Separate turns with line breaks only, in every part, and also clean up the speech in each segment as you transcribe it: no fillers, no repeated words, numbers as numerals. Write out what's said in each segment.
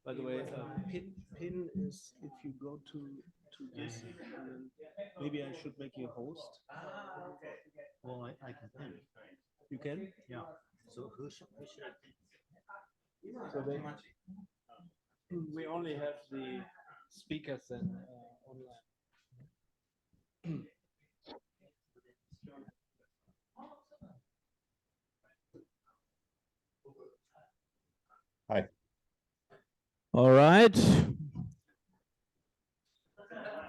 By the way, pin is if you go to this, and then maybe I should make you a host.
Well, I can pin.
You can?
Yeah. So who should I pin?
So then we only have the speakers and online.
Hi.
All right.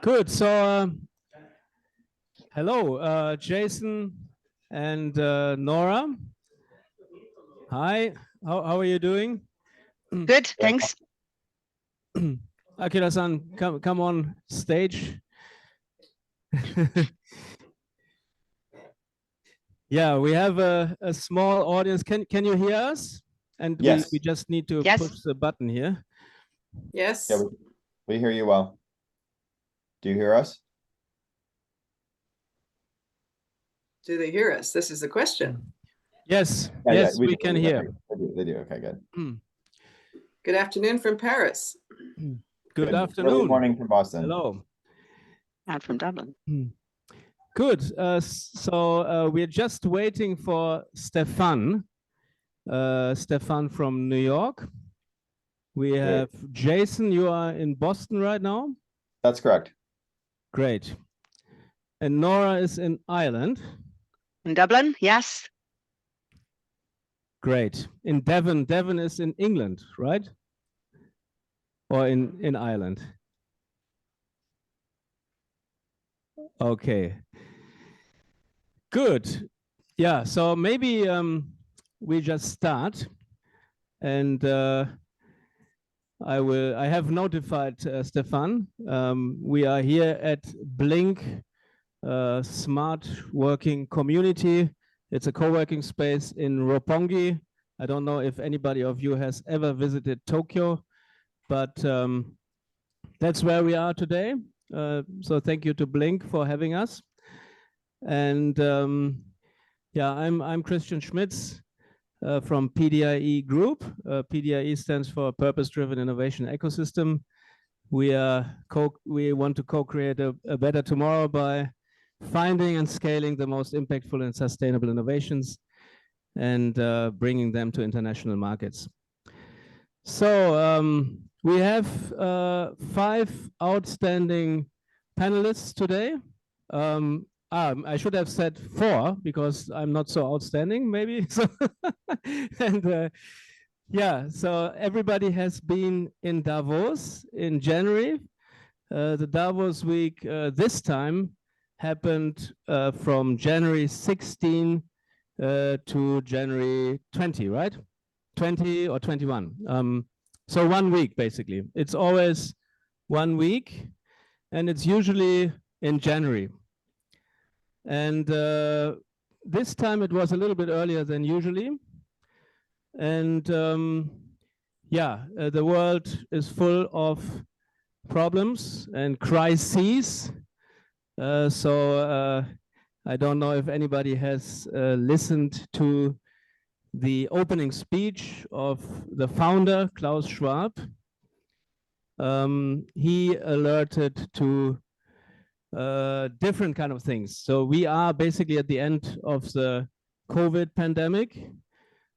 Good. So, hello, Jason and Norah. Hi. How are you doing?
Good, thanks.
Akira-san, come on stage. Yeah, we have a small audience. Can you hear us? And
yes.
we just need to push the button here.
Yes.
Yeah, we hear you well. Do you hear us?
Do they hear us? This is the question.
Yes,
Yeah,
yes, we can hear.
They do. Okay, good.
Good afternoon from Paris.
Good afternoon.
Early morning from Boston.
Hello.
And from Dublin.
Good. So we're just waiting for Stephan. Stephan from New York. We have Jason. You are in Boston right now?
That's correct.
Great. And Norah is in Ireland.
In Dublin, yes.
Great. In Devon. Devon is in England, right? Or in Ireland? Okay. Good. Yeah, so maybe we just start. And I have notified Stephan. We are here at Blink Smart Working Community. It's a co-working space in Roppongi. I don't know if anybody of you has ever visited Tokyo, but that's where we are today. So thank you to Blink for having us. And yeah, I'm Christian Schmitz from PDIE Group. PDIE stands for Purpose-Driven Innovation Ecosystem. We want to co-create a better tomorrow by finding and scaling the most impactful and sustainable innovations and bringing them to international markets. So we have 5 outstanding panelists today. I should have said 4 because I'm not so outstanding, maybe. So and yeah, so everybody has been in Davos in January. The Davos week this time happened from January 16 to January 20, right? 20 or 21. So 1 week, basically. It's always 1 week, and it's usually in January. And this time it was a little bit earlier than usually. And yeah, the world is full of problems and crises. So I don't know if anybody has listened to the opening speech of the founder, Klaus Schwab. He alerted to different kind of things. So we are basically at the end of the COVID pandemic.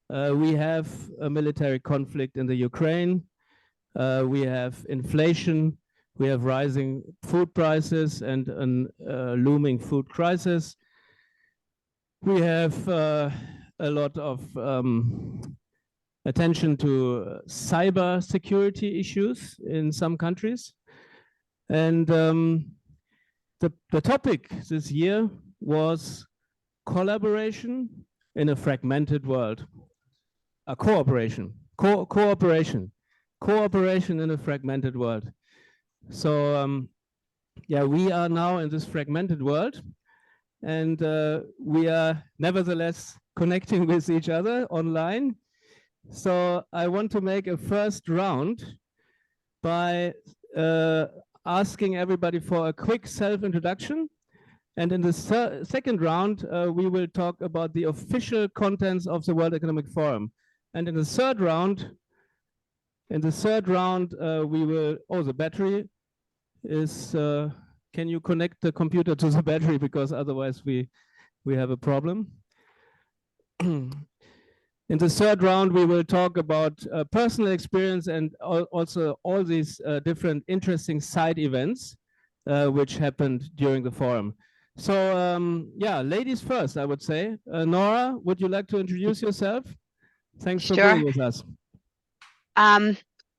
We have a military conflict in the Ukraine. We have inflation. We have rising food prices and a looming food crisis. We have a lot of attention to cyber security issues in some countries. And the topic this year was collaboration in a fragmented world. Cooperation in a fragmented world. So yeah, we are now in this fragmented world, and we are nevertheless connecting with each other online. So I want to make a first round by asking everybody for a quick self-introduction. And in the second round, we will talk about the official contents of the World Economic Forum. And in the third round, In the third round, we will, oh, the battery is, can you connect the computer to the battery? Because otherwise we have a problem. In the third round, we will talk about personal experience and also all these different interesting side events which happened during the forum. So yeah, ladies first, I would say. Norah, would you like to introduce yourself? Thanks for
Sure.
being with us.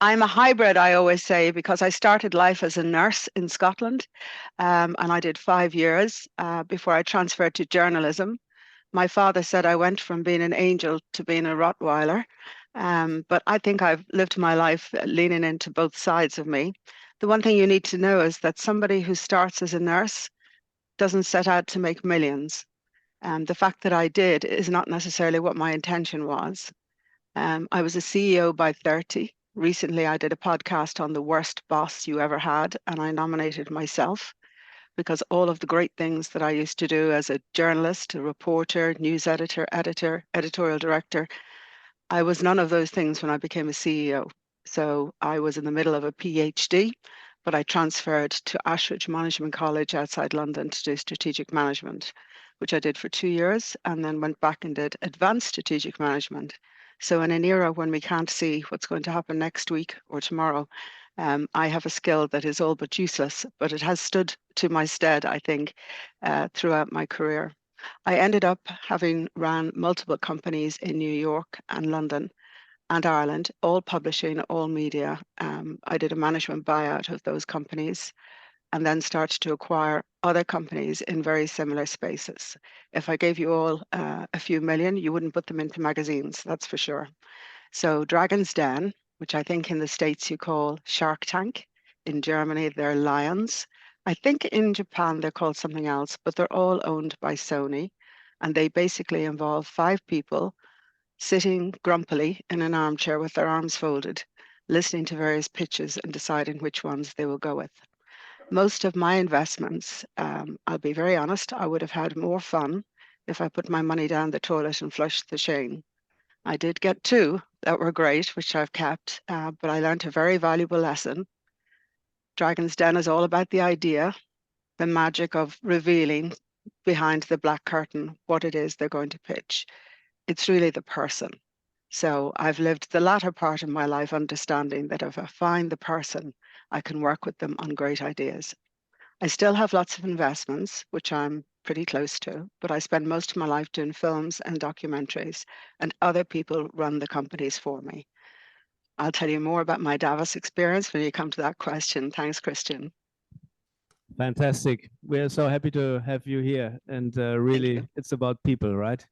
I'm a hybrid, I always say, because I started life as a nurse in Scotland, and I did 5 years before I transferred to journalism. My father said I went from being an angel to being a Rottweiler, but I think I've lived my life leaning into both sides of me. The one thing you need to know is that somebody who starts as a nurse doesn't set out to make millions. The fact that I did is not necessarily what my intention was. I was a CEO by 30. Recently, I did a podcast on the worst boss you ever had, and I nominated myself because all of the great things that I used to do as a journalist, a reporter, news editor, editorial director, I was none of those things when I became a CEO. So I was in the middle of a PhD, but I transferred to Ashridge Management College outside London to do strategic management, which I did for 2 years, and then went back and did advanced strategic management. So in an era when we can't see what's going to happen next week or tomorrow, I have a skill that is all but useless, but it has stood to my stead, I think, throughout my career. I ended up having ran multiple companies in New York and London and Ireland, all publishing, all media. I did a management buyout of those companies and then started to acquire other companies in very similar spaces. If I gave you all a few million, you wouldn't put them into magazines, that's for sure. So Dragon's Den, which I think in the States you call Shark Tank. In Germany, they're Lions. I think in Japan, they're called something else, but they're all owned by Sony. And they basically involve 5 people sitting grumpily in an armchair with their arms folded, listening to various pitches and deciding which ones they will go with. Most of my investments, I'll be very honest, I would have had more fun if I put my money down the toilet and flushed the Shane. I did get 2 that were great, which I've kept, but I learned a very valuable lesson. Dragon's Den is all about the idea, the magic of revealing behind the black curtain what it is they're going to pitch. It's really the person. So I've lived the latter part of my life understanding that if I find the person, I can work with them on great ideas. I still have lots of investments, which I'm pretty close to, but I spend most of my life doing films and documentaries, and other people run the companies for me. I'll tell you more about my Davos experience when you come to that question. Thanks, Christian.
Fantastic. We're so happy to have you here. And really, it's about people, right?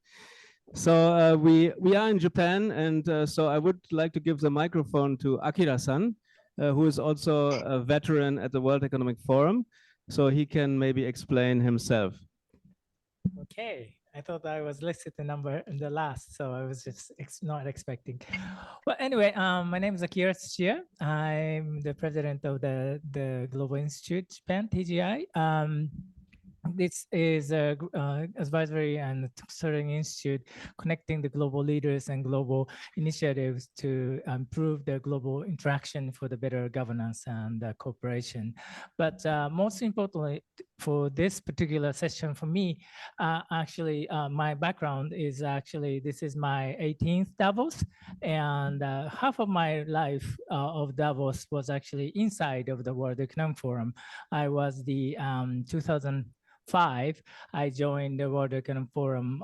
So we are in Japan, and so I would like to give the microphone to Akira-san, who is also a veteran at the World Economic Forum. So he can maybe explain himself.
Okay, I thought I was listed the number in the last, so I was just not expecting. Well, anyway, my name is Akira Tsuchiya. I'm the president of the Global Institute Japan, TGI. This is a advisory and consulting institute connecting the global leaders and global initiatives to improve the global interaction for the better governance and cooperation. But most importantly, for this particular session for me, actually, my background is actually, this is my 18th Davos, and half of my life of Davos was actually inside of the World Economic Forum. I was the 2005, I joined the World Economic Forum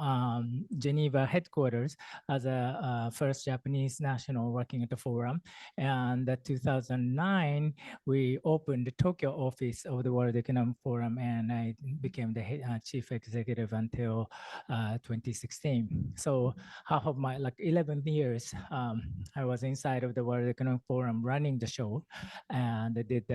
Geneva headquarters as a first Japanese national working at the forum. And in 2009, we opened the Tokyo office of the World Economic Forum, and I became the chief executive until 2016. So half of my, like 11 years, I was inside of the World Economic Forum running the show, and I did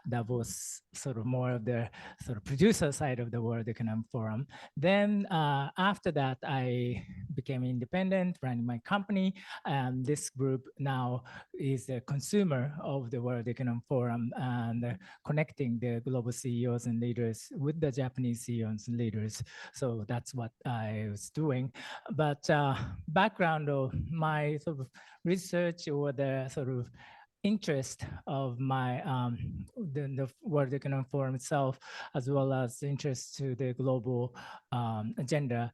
Davos sort of more of the sort of producer side of the World Economic Forum. Then after that, I became independent, running my company. And this group now is a consumer of the World Economic Forum and connecting the global CEOs and leaders with the Japanese CEOs and leaders. So that's what I was doing. But background of my sort of research or the sort of interest of my the World Economic Forum itself, as well as interest to the global agenda,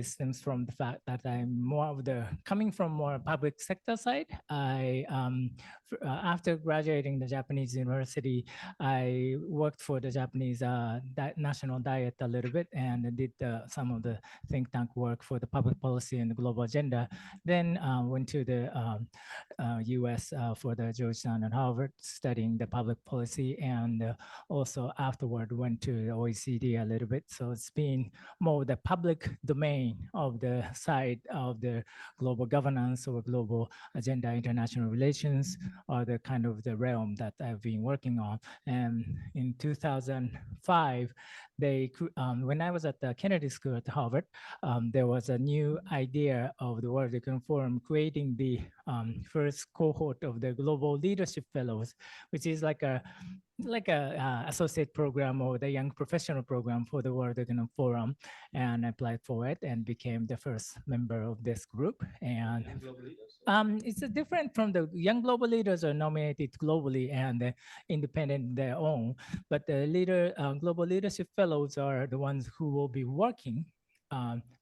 stems from the fact that I'm more of the coming from more public sector side. I after graduating the Japanese university, I worked for the Japanese national diet a little bit and did some of the think tank work for the public policy and the global agenda. Then went to the US for the Georgetown and Harvard studying the public policy, and also afterward went to the OECD a little bit. So it's been more the public domain of the side of the global governance or global agenda, international relations, or the kind of the realm that I've been working on. And in 2005, when I was at the Kennedy School at Harvard, there was a new idea of the World Economic Forum creating the first cohort of the Global Leadership Fellows, which is like a associate program or the young professional program for the World Economic Forum, and I applied for it and became the first member of this group. And it's different from the young global leaders are nominated globally and independent their own, but the global leadership fellows are the ones who will be working.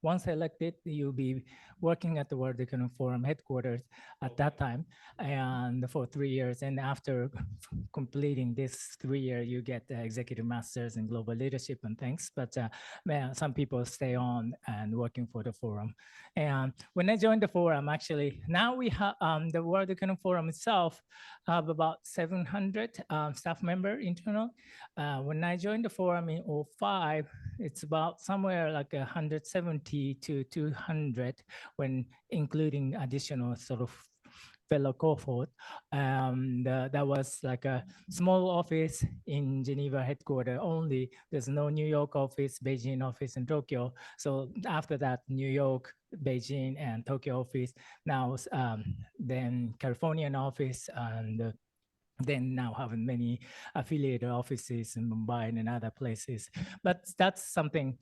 Once elected, you'll be working at the World Economic Forum headquarters at that time, and for 3 years. And after completing this 3 year, you get the executive masters in global leadership and things. But some people stay on and working for the forum. And when I joined the forum, actually, now we have the World Economic Forum itself have about 700 staff member internal. When I joined the forum in 2005, it's about somewhere like 170 to 200 when including additional sort of fellow cohort. That was like a small office in Geneva headquarters only. There's no New York office, Beijing office, and Tokyo. So after that, New York, Beijing, and Tokyo office. Now, then Californian office, and then now having many affiliated offices in Mumbai and in other places. But that's something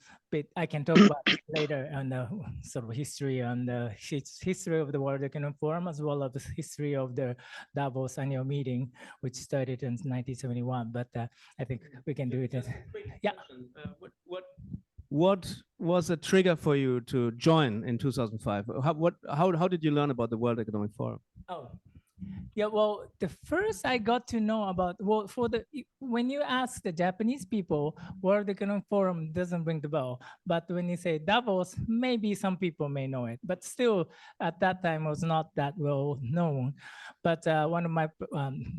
I can talk about later on the sort of history and the history of the World Economic Forum, as well as the history of the Davos annual meeting, which started in 1971. But I think we can do it. Yeah.
What was a trigger for you to join in 2005? How did you learn about the World Economic Forum?
Oh. Yeah, well, the first I got to know about, well, when you ask the Japanese people, World Economic Forum doesn't ring the bell. But when you say Davos, maybe some people may know it. But still, at that time, it was not that well known. But one of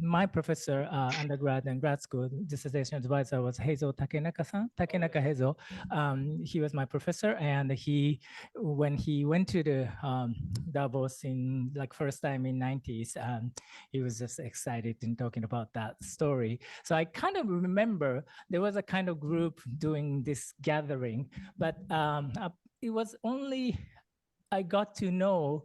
my professor, undergrad and grad school dissertation advisor was Heizo Takenaka-san, Takenaka Heizo. He was my professor, and when he went to the Davos in like first time in 90s, he was just excited in talking about that story. So I kind of remember there was a kind of group doing this gathering, but it was only I got to know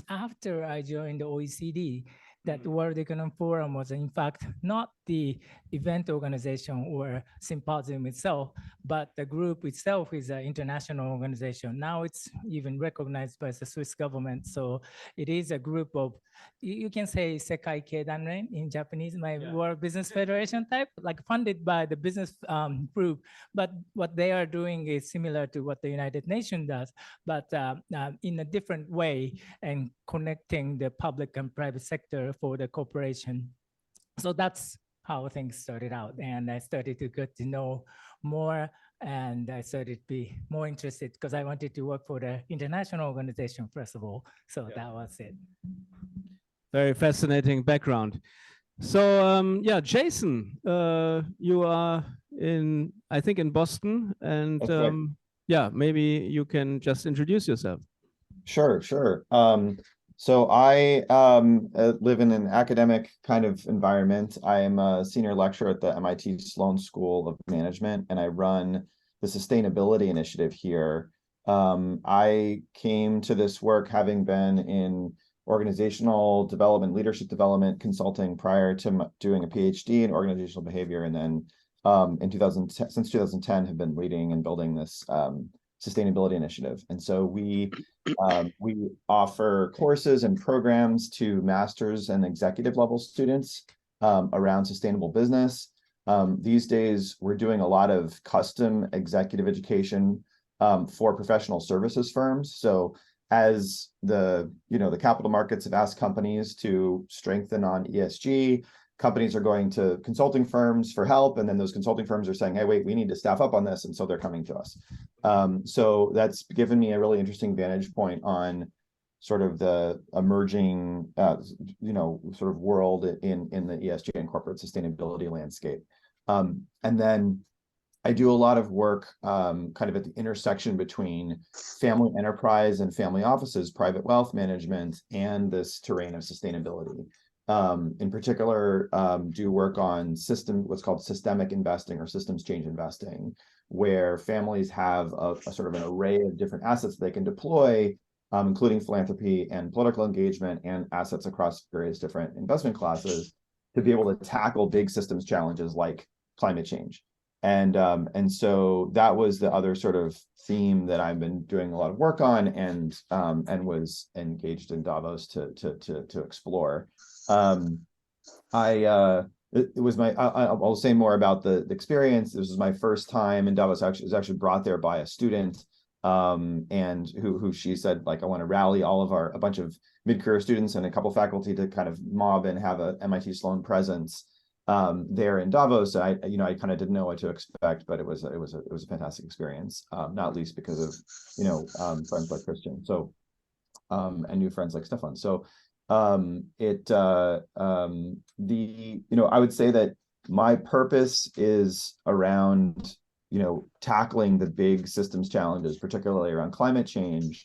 after I joined the OECD that the World Economic Forum was in fact not the event organization or symposium itself, but the group itself is an international organization. Now it's even recognized by the Swiss government. So it is a group of, you can say Sekai Keidanren in Japanese, World Business Federation type, like funded by the business group. But what they are doing is similar to what the United Nations does, but in a different way, and connecting the public and private sector for the cooperation. So that's how things started out. And I started to get to know more, and I started to be more interested because I wanted to work for the international organization, first of all. So that was it.
Very fascinating background. So yeah, Jason, you are I think in Boston, and yeah, maybe you can just introduce yourself.
Sure. So I live in an academic kind of environment. I am a senior lecturer at the MIT Sloan School of Management, and I run the sustainability initiative here. I came to this work having been in organizational development, leadership development consulting prior to doing a PhD in organizational behavior, and then since 2010 have been leading and building this sustainability initiative. And so we offer courses and programs to master's and executive level students around sustainable business. These days, we're doing a lot of custom executive education for professional services firms. So as the capital markets have asked companies to strengthen on ESG, companies are going to consulting firms for help, and then those consulting firms are saying, hey, wait, we need to staff up on this, and so they're coming to us. So that's given me a really interesting vantage point on sort of the emerging, sort of world in the ESG and corporate sustainability landscape. And then I do a lot of work kind of at the intersection between family enterprise and family offices, private wealth management, and this terrain of sustainability. In particular, do work on what's called systemic investing or systems change investing, where families have a sort of an array of different assets they can deploy, including philanthropy and political engagement and assets across various different investment classes to be able to tackle big systems challenges like climate change. And so that was the other sort of theme that I've been doing a lot of work on and was engaged in Davos to explore. I'll say more about the experience. This was my first time in Davos. I was actually brought there by a student, and who she said, like, I want to rally a bunch of mid-career students and a couple faculty to kind of mob and have a MIT Sloan presence there in Davos. I kind of didn't know what to expect, but it was a fantastic experience, not least because of friends like Christian, and new friends like Stephan. So I would say that my purpose is around tackling the big systems challenges, particularly around climate change,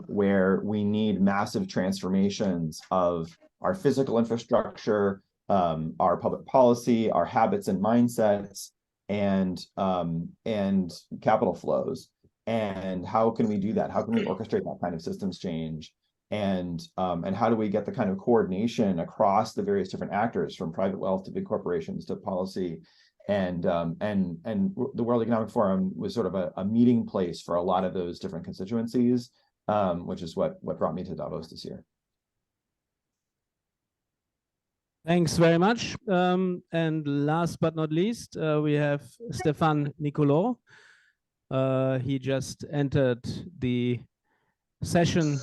where we need massive transformations of our physical infrastructure, our public policy, our habits and mindsets, and capital flows. And how can we do that? How can we orchestrate that kind of systems change? And how do we get the kind of coordination across the various different actors, from private wealth to big corporations to policy? And the World Economic Forum was sort of a meeting place for a lot of those different constituencies, which is what brought me to Davos this year.
Thanks very much. And last but not least, we have Stephan Nicoleau. He just entered the session.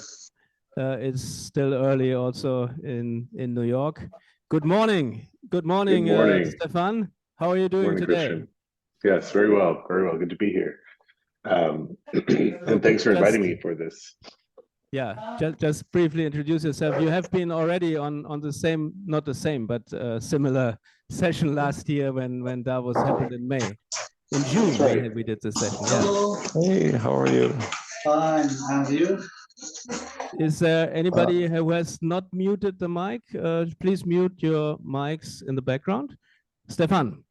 It's still early also in New York. Good morning. Good morning, Stephan. How are you doing today?
Christian. Yes, very well. Very well. Good to be here. And thanks for inviting me for this.
Yeah, just briefly introduce yourself. You have been already on the same, not the same, but similar session last year when Davos happened in May. In June, right. we did the session. Yeah.
Hey, how are you?
Fine, and you?
Is there anybody who has not muted the mic? Please mute your mics in the background. Stephan.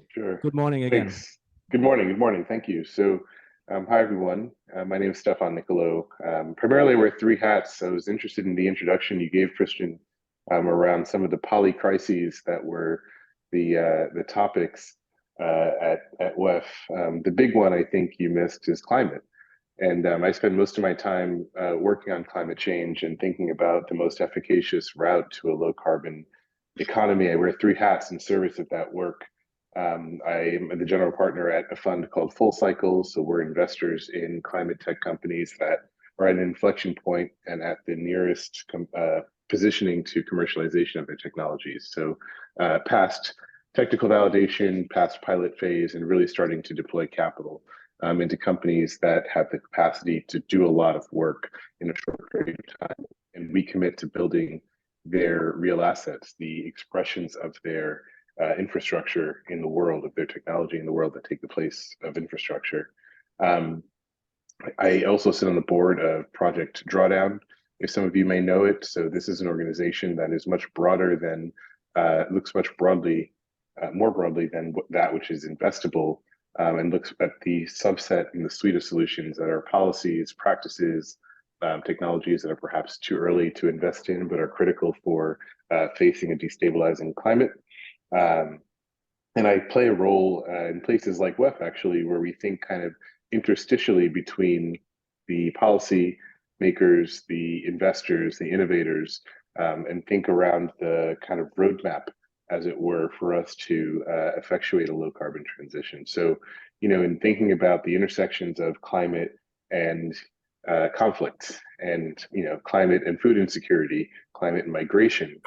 Sure.
Good morning again.
Thanks. Good morning. Good morning. Thank you. So, hi everyone. My name is Stephan Nicoleau. Primarily, I wear three hats. I was interested in the introduction you gave, Christian, around some of the poly crises that were the topics at WEF. The big one I think you missed is climate. And I spend most of my time working on climate change and thinking about the most efficacious route to a low carbon economy. I wear three hats in service of that work. I am the general partner at a fund called FullCycle. So we're investors in climate tech companies that are at an inflection point and at the nearest positioning to commercialization of their technologies. So past technical validation, past pilot phase, and really starting to deploy capital into companies that have the capacity to do a lot of work in a short period of time. And we commit to building their real assets, the expressions of their infrastructure in the world, of their technology in the world that take the place of infrastructure. I also sit on the board of Project Drawdown, if some of you may know it. So this is an organization that is much broader than, looks much broadly, more broadly than that which is investable, and looks at the subset and the suite of solutions that are policies, practices, technologies that are perhaps too early to invest in, but are critical for facing a destabilizing climate. And I play a role in places like WEF, actually, where we think kind of interstitially between the policy makers, the investors, the innovators, and think around the kind of roadmap, as it were, for us to effectuate a low carbon transition. So, in thinking about the intersections of climate and conflict, and climate and food insecurity, climate and migration,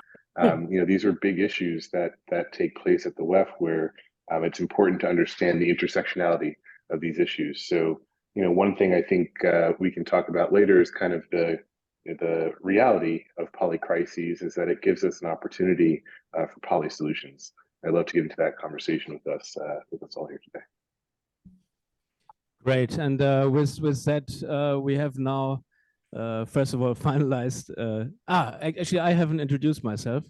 these are big issues that take place at the WEF, where it's important to understand the intersectionality of these issues. So, one thing I think we can talk about later is kind of the reality of polycrises, is that it gives us an opportunity for poly solutions. I'd love to get into that conversation with us all here today.
Great, and with that, we have now, first of all, finalized. Actually, I haven't introduced myself,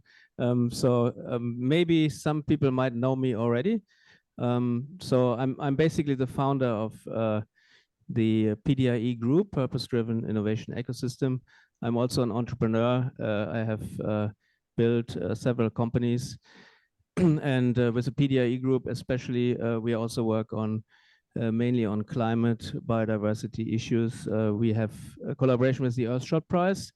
so maybe some people might know me already. So I'm basically the founder of the PDIE group, Purpose-Driven Innovation Ecosystem. I'm also an entrepreneur. I have built several companies, and with the PDIE group, especially, we also work on mainly on climate, biodiversity issues. We have a collaboration with the Earthshot Prize,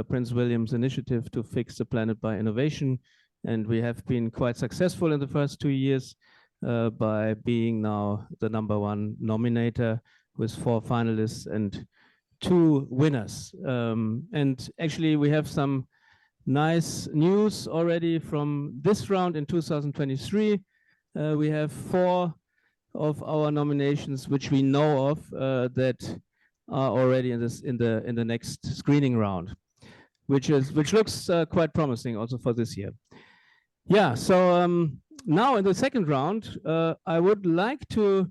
Prince William's initiative to fix the planet by innovation, and we have been quite successful in the first 2 years by being now the #1 nominator with 4 finalists and 2 winners. And actually, we have some nice news already from this round in 2023. We have 4 of our nominations which we know of that are already in the next screening round, which looks quite promising also for this year. Yeah. So now in the second round, I would like to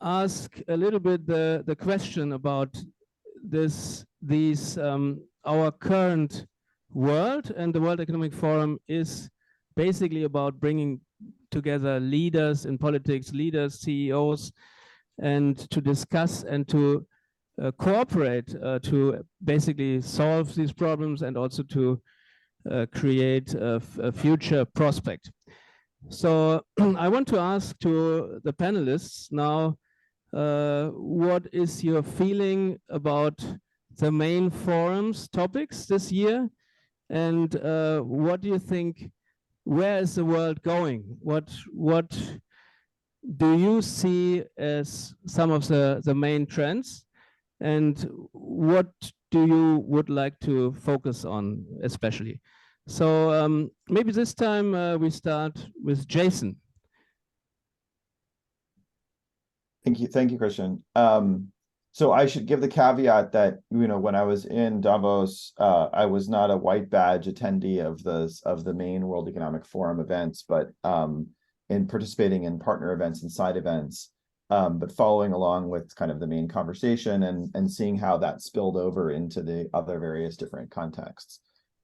ask a little bit the question about our current world, and the World Economic Forum is basically about bringing together leaders in politics, leaders, CEOs, and to discuss and to cooperate to basically solve these problems and also to create a future prospect. So I want to ask to the panelists now, what is your feeling about the main forum's topics this year? And what do you think, where is the world going? What do you see as some of the main trends? And what do you would like to focus on especially? So maybe this time we start with Jason.
Thank you, Christian. So I should give the caveat that, when I was in Davos, I was not a white badge attendee of the main World Economic Forum events, but in participating in partner events and side events, but following along with kind of the main conversation and seeing how that spilled over into the other various different contexts.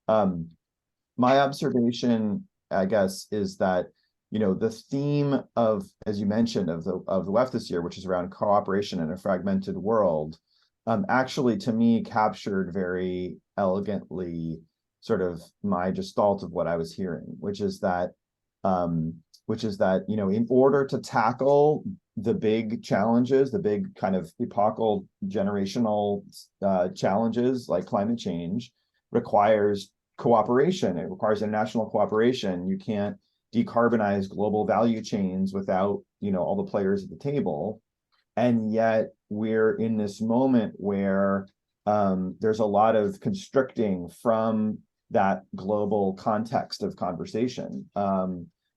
My observation, I guess, is that the theme of, as you mentioned, of the WEF this year, which is around cooperation in a fragmented world, actually to me captured very elegantly sort of my gestalt of what I was hearing, which is that in order to tackle the big challenges, the big kind of epochal generational challenges like climate change, requires cooperation. It requires international cooperation. You can't decarbonize global value chains without all the players at the table, and yet we're in this moment where there's a lot of constricting from that global context of conversation.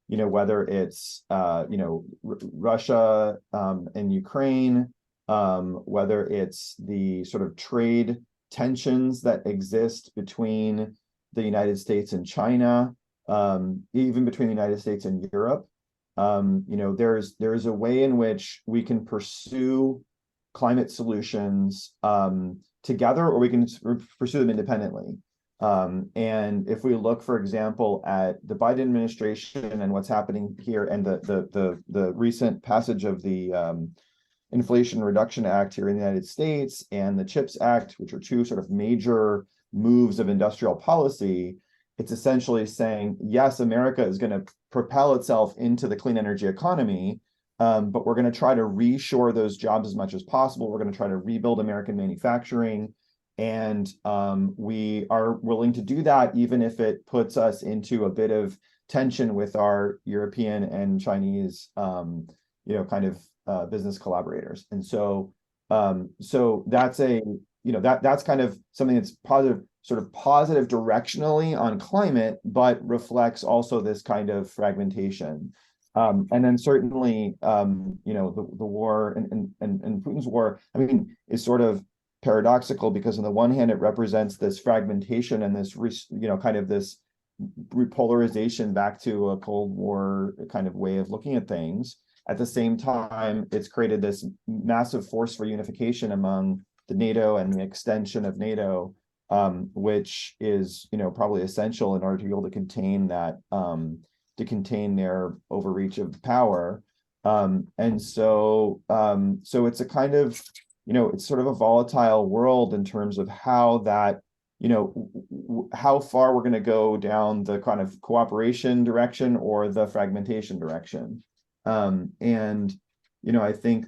Whether it's Russia and Ukraine, whether it's the sort of trade tensions that exist between the United States and China, even between the United States and Europe. There's a way in which we can pursue climate solutions together, or we can pursue them independently. And if we look, for example, at the Biden administration and what's happening here, and the recent passage of the Inflation Reduction Act here in the United States and the CHIPS Act, which are 2 sort of major moves of industrial policy, it's essentially saying, yes, America is going to propel itself into the clean energy economy, but we're going to try to reshore those jobs as much as possible. We're going to try to rebuild American manufacturing. And we are willing to do that, even if it puts us into a bit of tension with our European and Chinese, kind of business collaborators. And so, so that's that's kind of something that's positive, sort of positive directionally on climate, but reflects also this kind of fragmentation. And then certainly, the war and Putin's war, I mean, is sort of paradoxical, because on the one hand, it represents this fragmentation and this, kind of this repolarization back to a Cold War kind of way of looking at things. At the same time, it's created this massive force for unification among the NATO and the extension of NATO, which is, probably essential in order to be able to contain that, to contain their overreach of power. And so it's a kind of, it's sort of a volatile world in terms of how that, how far we're going to go down the kind of cooperation direction or the fragmentation direction. And, I think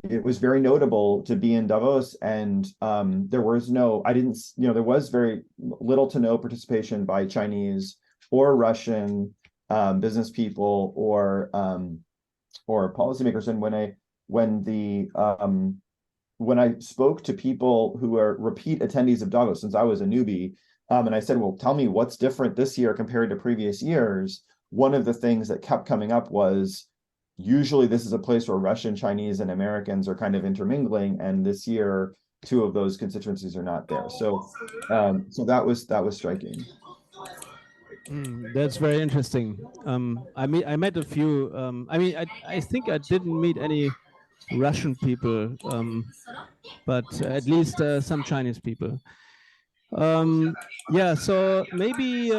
it was very notable to be in Davos, and there was there was very little to no participation by Chinese or Russian business people or policymakers. And when I spoke to people who are repeat attendees of Davos, since I was a newbie, and I said, well, tell me what's different this year compared to previous years, one of the things that kept coming up was, usually this is a place where Russian, Chinese, and Americans are kind of intermingling, and this year, two of those constituencies are not there. So, so that was striking.
That's very interesting. I met a few. I think I didn't meet any Russian people, but at least some Chinese people. Yeah. So maybe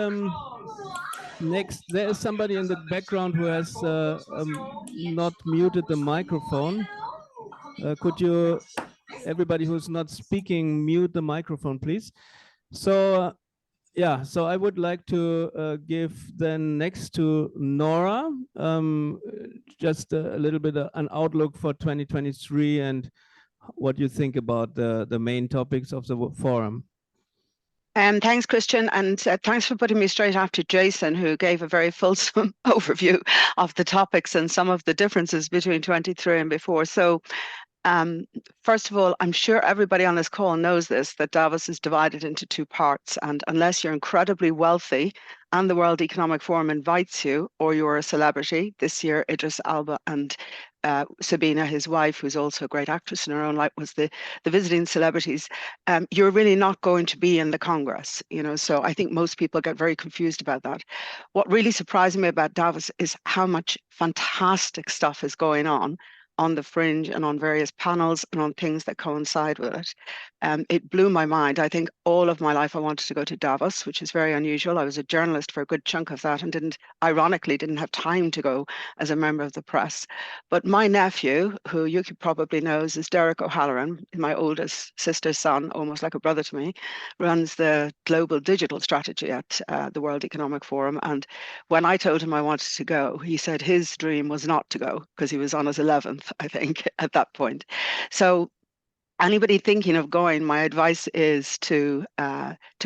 next there is somebody in the background who has not muted the microphone. Could you, everybody who's not speaking, mute the microphone, please? So. Yeah, so I would like to give then next to Norah, just a little bit of an outlook for 2023 and what you think about the main topics of the forum.
Thanks, Christian, and thanks for putting me straight after Jason, who gave a very fulsome overview of the topics and some of the differences between 23 and before. So first of all, I'm sure everybody on this call knows this, that Davos is divided into two parts. And unless you're incredibly wealthy and the World Economic Forum invites you, or you're a celebrity, this year Idris Elba and Sabina, his wife, who's also a great actress in her own right, was the visiting celebrities, you're really not going to be in the Congress, so I think most people get very confused about that. What really surprised me about Davos is how much fantastic stuff is going on the fringe and on various panels and on things that coincide with it. It blew my mind. I think all of my life I wanted to go to Davos, which is very unusual. I was a journalist for a good chunk of that and ironically didn't have time to go as a member of the press. But my nephew, who you probably knows, is Derek O'Halloran, my oldest sister's son, almost like a brother to me, runs the global digital strategy at the World Economic Forum. And when I told him I wanted to go, he said his dream was not to go because he was on his 11th, I think, at that point. So anybody thinking of going, my advice is to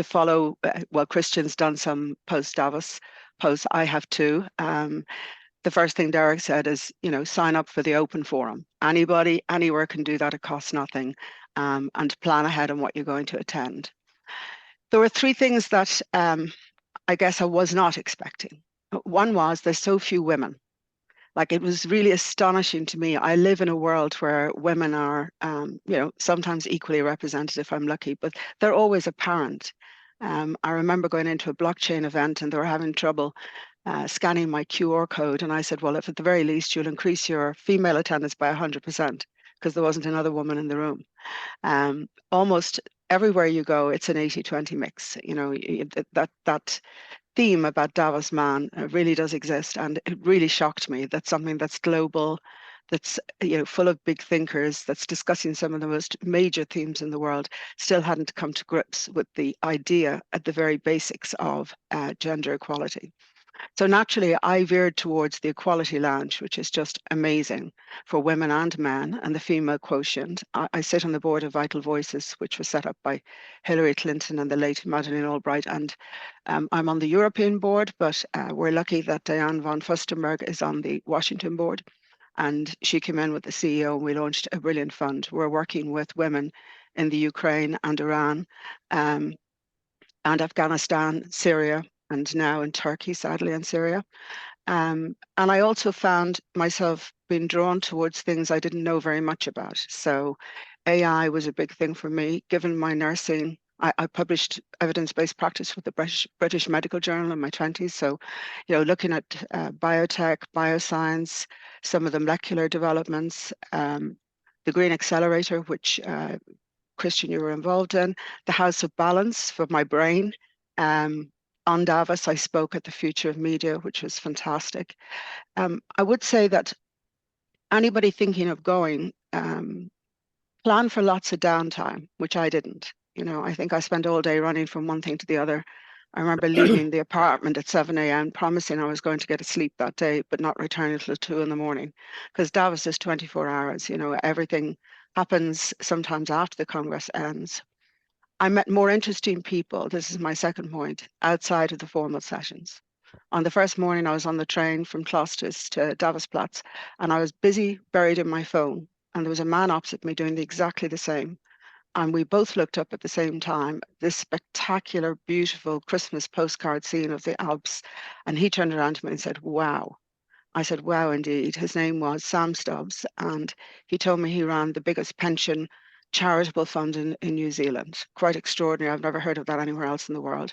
follow. Well, Christian's done some post-Davos posts. I have too. The first thing Derek said is, sign up for the open forum. Anybody, anywhere can do that. It costs nothing, and plan ahead on what you're going to attend. There were three things that I guess I was not expecting. One was there's so few women. Like, it was really astonishing to me. I live in a world where women are, sometimes equally represented if I'm lucky, but they're always apparent. I remember going into a blockchain event and they were having trouble scanning my QR code. And I said, well, if at the very least you'll increase your female attendance by 100%, because there wasn't another woman in the room. Almost everywhere you go, it's an 80-20 mix. That theme about Davos man really does exist, and it really shocked me that something that's global, that's full of big thinkers, that's discussing some of the most major themes in the world, still hadn't come to grips with the idea at the very basics of gender equality. So naturally, I veered towards the Equality Lounge, which is just amazing for women and men, and the female quotient. I sit on the board of Vital Voices, which was set up by Hillary Clinton and the late Madeleine Albright. And I'm on the European board, but we're lucky that Diane von Furstenberg is on the Washington board. And she came in with the CEO, and we launched a brilliant fund. We're working with women in the Ukraine and Iran and Afghanistan, Syria, and now in Turkey, sadly, and Syria. And I also found myself being drawn towards things I didn't know very much about. So AI was a big thing for me, given my nursing. I published evidence-based practice with the British Medical Journal in my 20s. So, looking at biotech, bioscience, some of the molecular developments, the Green Accelerator, which Christian, you were involved in, the House of Balance for my brain. On Davos, I spoke at the Future of Media, which was fantastic. I would say that anybody thinking of going, plan for lots of downtime, which I didn't. I think I spent all day running from one thing to the other. I remember leaving the apartment at 7 a.m., promising I was going to get to sleep that day, but not returning until 2 in the morning, because Davos is 24 hours. Everything happens sometimes after the Congress ends. I met more interesting people, this is my second point, outside of the formal sessions. On the first morning, I was on the train from Klosters to Davosplatz, and I was busy, buried in my phone. And there was a man opposite me doing exactly the same. And we both looked up at the same time, this spectacular, beautiful Christmas postcard scene of the Alps. And he turned around to me and said, wow. I said, wow, indeed. His name was Sam Stubbs, and he told me he ran the biggest pension charitable fund in New Zealand. Quite extraordinary. I've never heard of that anywhere else in the world.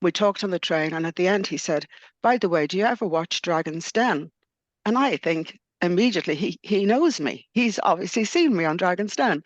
We talked on the train, and at the end he said, by the way, do you ever watch Dragon's Den? And I think immediately he knows me. He's obviously seen me on Dragon's Den.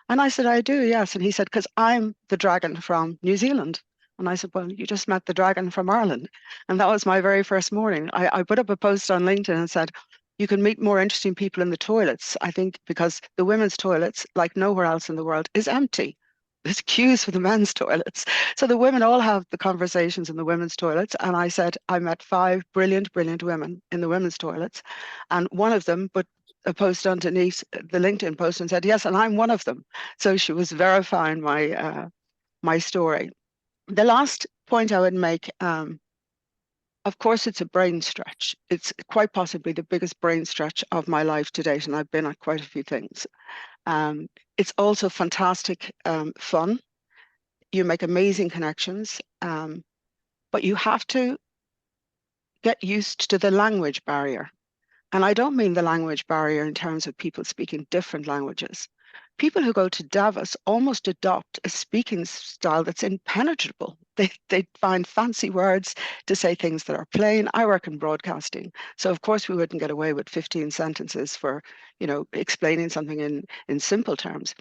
And I said, I do, yes. And he said, because I'm the dragon from New Zealand. And I said, well, you just met the dragon from Ireland. And that was my very first morning. I put up a post on LinkedIn and said, you can meet more interesting people in the toilets, I think, because the women's toilets, like nowhere else in the world, is empty. There's queues for the men's toilets. So the women all have the conversations in the women's toilets. And I said, I met 5 brilliant, brilliant women in the women's toilets. And one of them put a post underneath the LinkedIn post and said, yes, and I'm one of them. So she was verifying my story. The last point I would make, of course, it's a brain stretch. It's quite possibly the biggest brain stretch of my life to date, and I've been at quite a few things. It's also fantastic fun. You make amazing connections, but you have to get used to the language barrier. And I don't mean the language barrier in terms of people speaking different languages. People who go to Davos almost adopt a speaking style that's impenetrable. They find fancy words to say things that are plain. I work in broadcasting, so of course we wouldn't get away with 15 sentences for, explaining something in simple terms.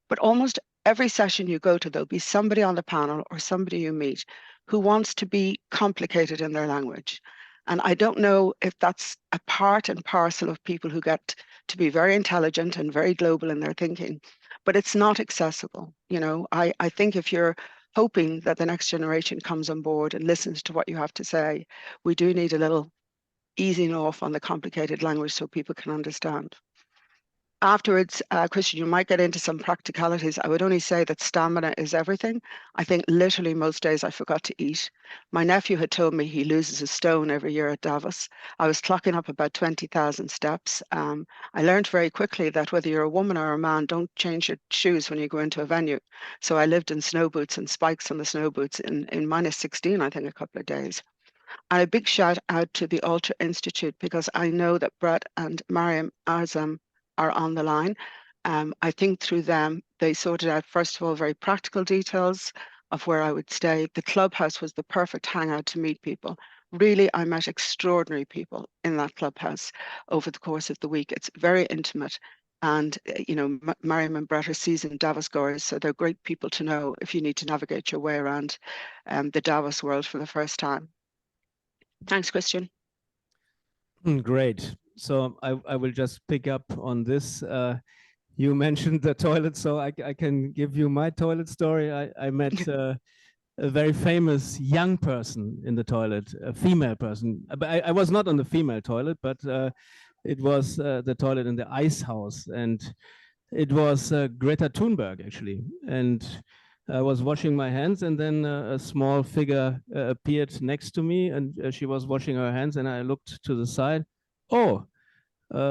But almost every session you go to, there'll be somebody on the panel or somebody you meet who wants to be complicated in their language. And I don't know if that's a part and parcel of people who get to be very intelligent and very global in their thinking, but it's not accessible. I think if you're hoping that the next generation comes on board and listens to what you have to say, we do need a little easing off on the complicated language so people can understand. Afterwards, Christian, you might get into some practicalities. I would only say that stamina is everything. I think literally most days I forgot to eat. My nephew had told me he loses a stone every year at Davos. I was clocking up about 20,000 steps. I learned very quickly that whether you're a woman or a man, don't change your shoes when you go into a venue. So I lived in snow boots and spikes on the snow boots in -16, I think, a couple of days. And a big shout out to the Ultra Institute, because I know that Brett and Mariam Azam are on the line. I think through them, they sorted out, first of all, very practical details of where I would stay. The clubhouse was the perfect hangout to meet people. Really, I met extraordinary people in that clubhouse over the course of the week. It's very intimate. And, Mariam and Brett are seasoned Davos goers, so they're great people to know if you need to navigate your way around the Davos world for the first time. Thanks, Christian.
Great. So I will just pick up on this. You mentioned the toilet, so I can give you my toilet story. I met a very famous young person in the toilet, a female person. But I was not on the female toilet, but it was the toilet in the ice house, and it was Greta Thunberg actually. And I was washing my hands, and then a small figure appeared next to me, and she was washing her hands, and I looked to the side. Oh,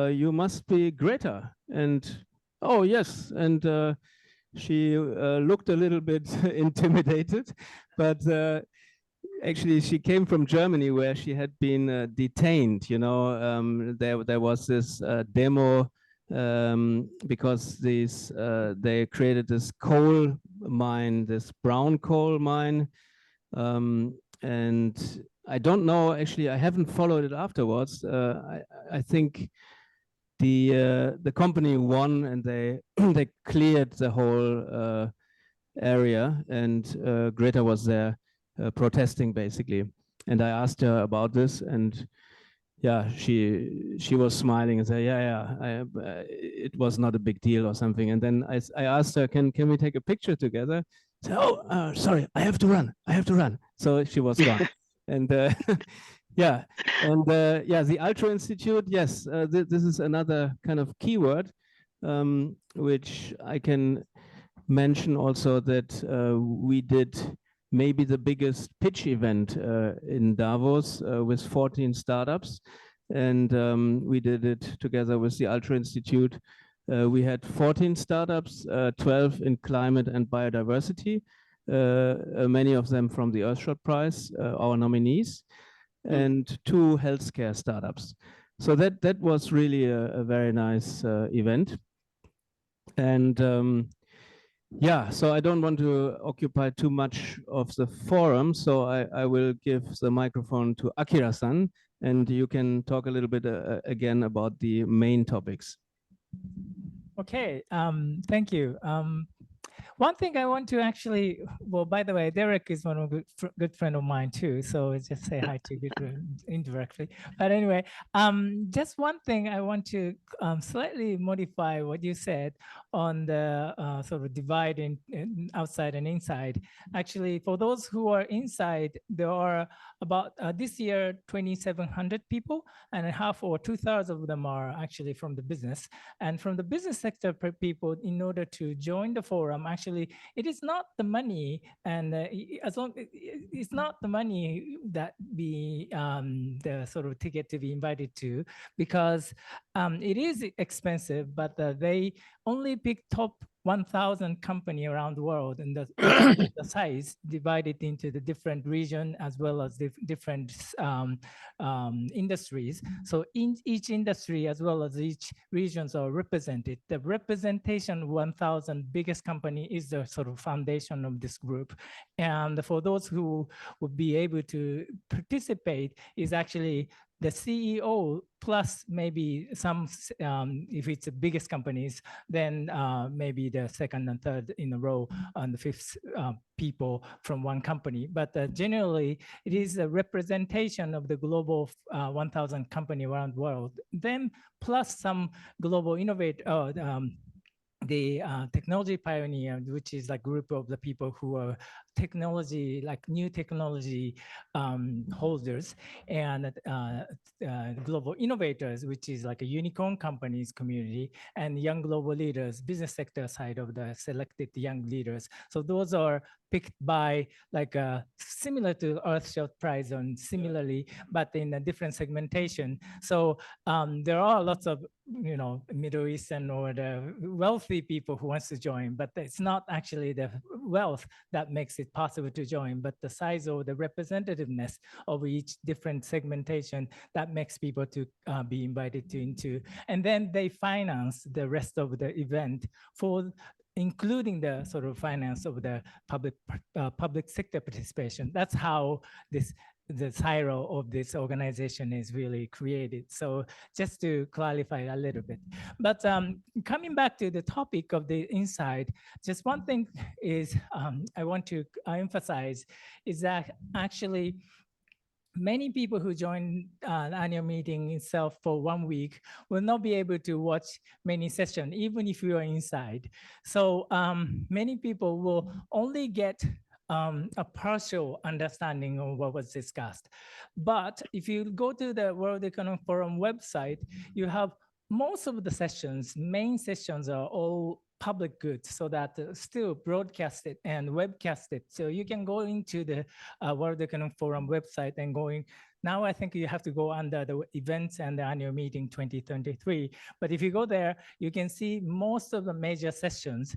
you must be Greta. And oh yes, and she looked a little bit intimidated, but actually she came from Germany, where she had been detained. You know, there was this demo because they created this coal mine, this brown coal mine, and I don't know, actually I haven't followed it afterwards. I think the company won, and they they cleared the whole area, and Greta was there protesting basically. And I asked her about this, and yeah, she was smiling and said, yeah, it was not a big deal or something. And then I asked her, can we take a picture together? So, oh, sorry, I have to run. So she was gone. And yeah, and yeah, the Ultra Institute, yes, this is another kind of keyword, which I can mention also, that we did maybe the biggest pitch event in Davos with 14 startups. And we did it together with the Ultra Institute. We had 14 startups, 12 in climate and biodiversity, many of them from the Earthshot Prize, our nominees, and 2 healthcare startups. So that was really a very nice event. And yeah, so I don't want to occupy too much of the forum, so I will give the microphone to Akira-san, and you can talk a little bit again about the main topics.
Okay, thank you. One thing I want to actually, well, by the way, Derek is one of a good friend of mine too, so just say hi to good indirectly. But anyway, just one thing I want to slightly modify what you said on the sort of divide in outside and inside. Actually, for those who are inside, there are about this year 2,700 people, and half or 2/3 of them are actually from the business. And from the business sector people, in order to join the forum, actually, it is not the money, and as long it's not the money that be the sort of ticket to be invited to, because it is expensive, but they only pick top 1,000 company around the world, and the size divided into the different region as well as the different industries. So in each industry as well as each regions are represented. The representation 1,000 biggest company is the sort of foundation of this group. And for those who would be able to participate is actually the CEO plus maybe some, if it's the biggest companies, then maybe the second and third in a row and the fifth people from one company. But generally, it is a representation of the global 1,000 company around the world. Then plus some global innovator, the technology pioneer, which is a group of the people who are technology, like new technology holders, and global innovators, which is like a unicorn companies community, and young global leaders, business sector side of the selected young leaders. So those are picked by like similar to Earthshot Prize and similarly, but in a different segmentation. So there are lots of, you know, Middle Eastern or the wealthy people who wants to join, but it's not actually the wealth that makes it possible to join, but the size or the representativeness of each different segmentation that makes people to be invited to into. And then they finance the rest of the event for including the sort of finance of the public sector participation. That's how the silo of this organization is really created. So just to clarify a little bit. But coming back to the topic of the inside, just one thing is I want to emphasize is that actually many people who join the annual meeting itself for 1 week will not be able to watch many sessions, even if you are inside. So many people will only get a partial understanding of what was discussed. But if you go to the World Economic Forum website, you have most of the sessions, main sessions are all public goods, so that still broadcasted and webcasted. So you can go into the World Economic Forum website and going, now I think you have to go under the events and the annual meeting 2023. But if you go there, you can see most of the major sessions.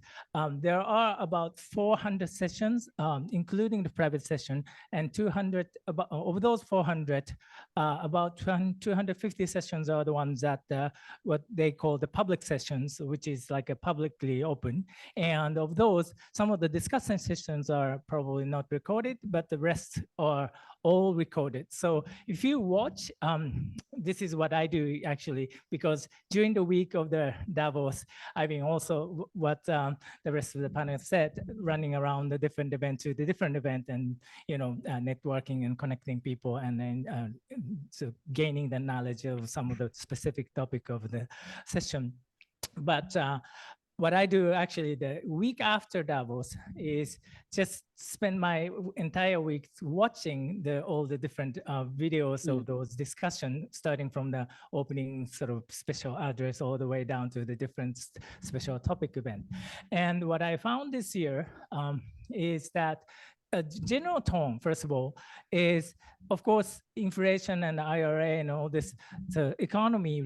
There are about 400 sessions, including the private session, and 200, of those 400, about 250 sessions are the ones that what they call the public sessions, which is like a publicly open. And of those, some of the discussion sessions are probably not recorded, but the rest are all recorded. So if you watch, this is what I do actually, because during the week of the Davos, I've been also what the rest of the panel said, running around the different event to the different event, and networking and connecting people, and then so gaining the knowledge of some of the specific topic of the session. But what I do actually the week after Davos is just spend my entire week watching all the different videos of those discussions, starting from the opening sort of special address all the way down to the different special topic event. And what I found this year is that a general tone, first of all, is of course inflation and IRA and all this. So economic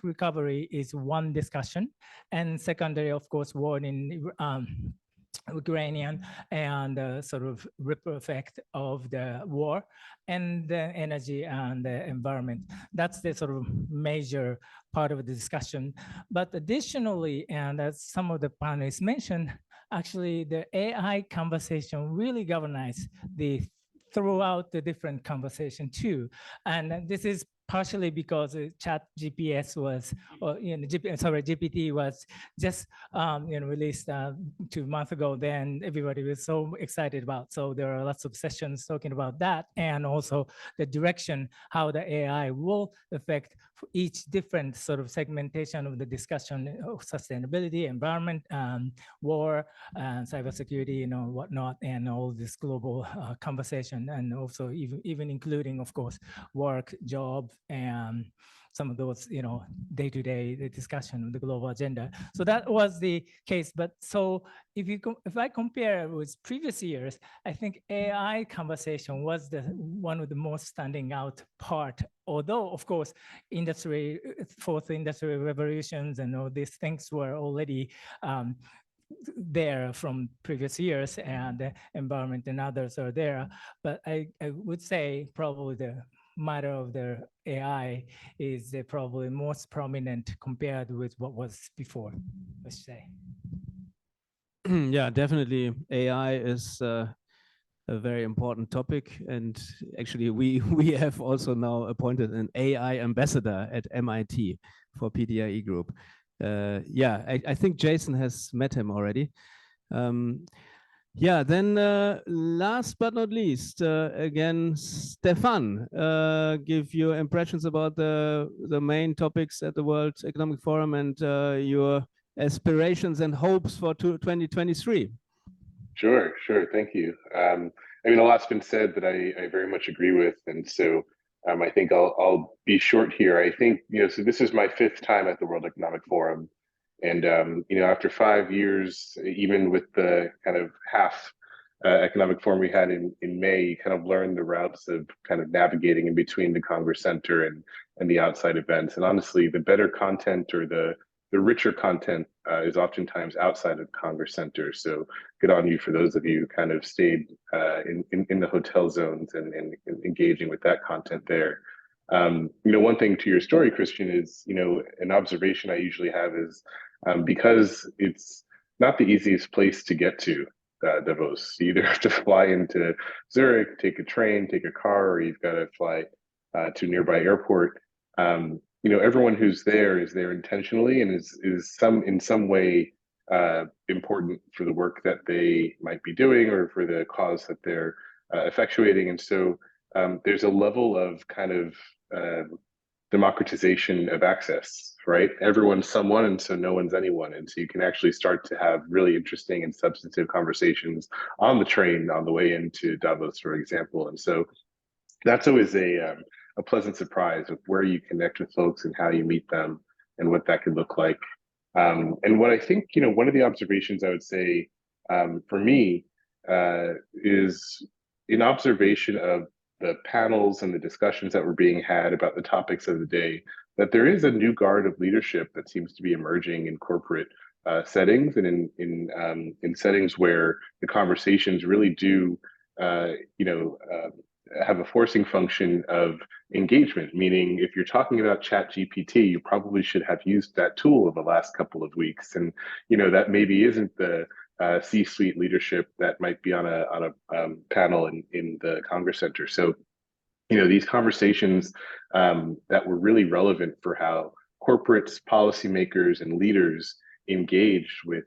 recovery is one discussion, and secondary, of course, war in Ukrainian and sort of ripple effect of the war, and the energy and the environment. That's the sort of major part of the discussion. But additionally, and as some of the panelists mentioned, actually the AI conversation really galvanized throughout the different conversation too. And this is partially because GPT was just released 2 months ago. Then everybody was so excited about. So there are lots of sessions talking about that, and also the direction how the AI will affect each different sort of segmentation of the discussion of sustainability, environment, war, cybersecurity, whatnot, and all this global conversation, and also even including, of course, work, job, and some of those, day-to-day discussion of the global agenda. So that was the case. But so if I compare with previous years, I think AI conversation was one of the most standing out part. Although, of course, fourth industrial revolutions and all these things were already there from previous years, and the environment and others are there. But I would say probably the matter of the AI is probably most prominent compared with what was before, let's say.
Yeah, definitely. AI is a very important topic, and actually we have also now appointed an AI ambassador at MIT for PDIE group. Yeah, I think Jason has met him already. Yeah, then last but not least, again, Stephan, give your impressions about the main topics at the World Economic Forum and your aspirations and hopes for 2023.
Sure. Thank you. I mean, a lot's been said that I very much agree with, and so I think I'll be short here. I think, so this is my 5th time at the World Economic Forum. And, after 5 years, even with the kind of half economic forum we had in May, you kind of learn the routes of kind of navigating in between the Congress Center and the outside events. And honestly, the better content or the richer content is oftentimes outside of Congress Center. So good on you for those of you who kind of stayed in the hotel zones and engaging with that content there. One thing to your story, Christian, is, an observation I usually have is because it's not the easiest place to get to, Davos. You either have to fly into Zurich, take a train, take a car, or you've got to fly to a nearby airport. Everyone who's there is there intentionally and is in some way important for the work that they might be doing or for the cause that they're effectuating. And so there's a level of kind of democratization of access right? Everyone's someone, and so no one's anyone. And so you can actually start to have really interesting and substantive conversations on the train on the way into Davos, for example. And so that's always a pleasant surprise of where you connect with folks and how you meet them and what that could look like. And what I think, one of the observations I would say for me is an observation of the panels and the discussions that were being had about the topics of the day, that there is a new guard of leadership that seems to be emerging in corporate settings and in settings where the conversations really do, have a forcing function of engagement, meaning if you're talking about ChatGPT, you probably should have used that tool over the last couple of weeks. And, that maybe isn't the C-suite leadership that might be on a panel in the Congress Center. So, these conversations that were really relevant for how corporates, policymakers, and leaders engaged with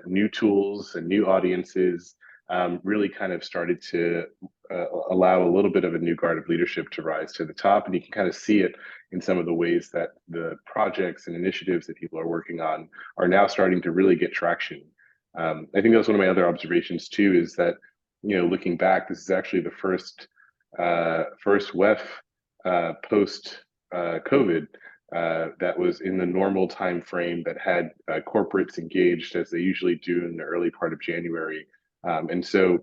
new tools and new audiences really kind of started to allow a little bit of a new guard of leadership to rise to the top. And you can kind of see it in some of the ways that the projects and initiatives that people are working on are now starting to really get traction. I think that was one of my other observations too, is that, looking back, this is actually the first WEF post COVID that was in the normal time frame that had corporates engaged as they usually do in the early part of January. And so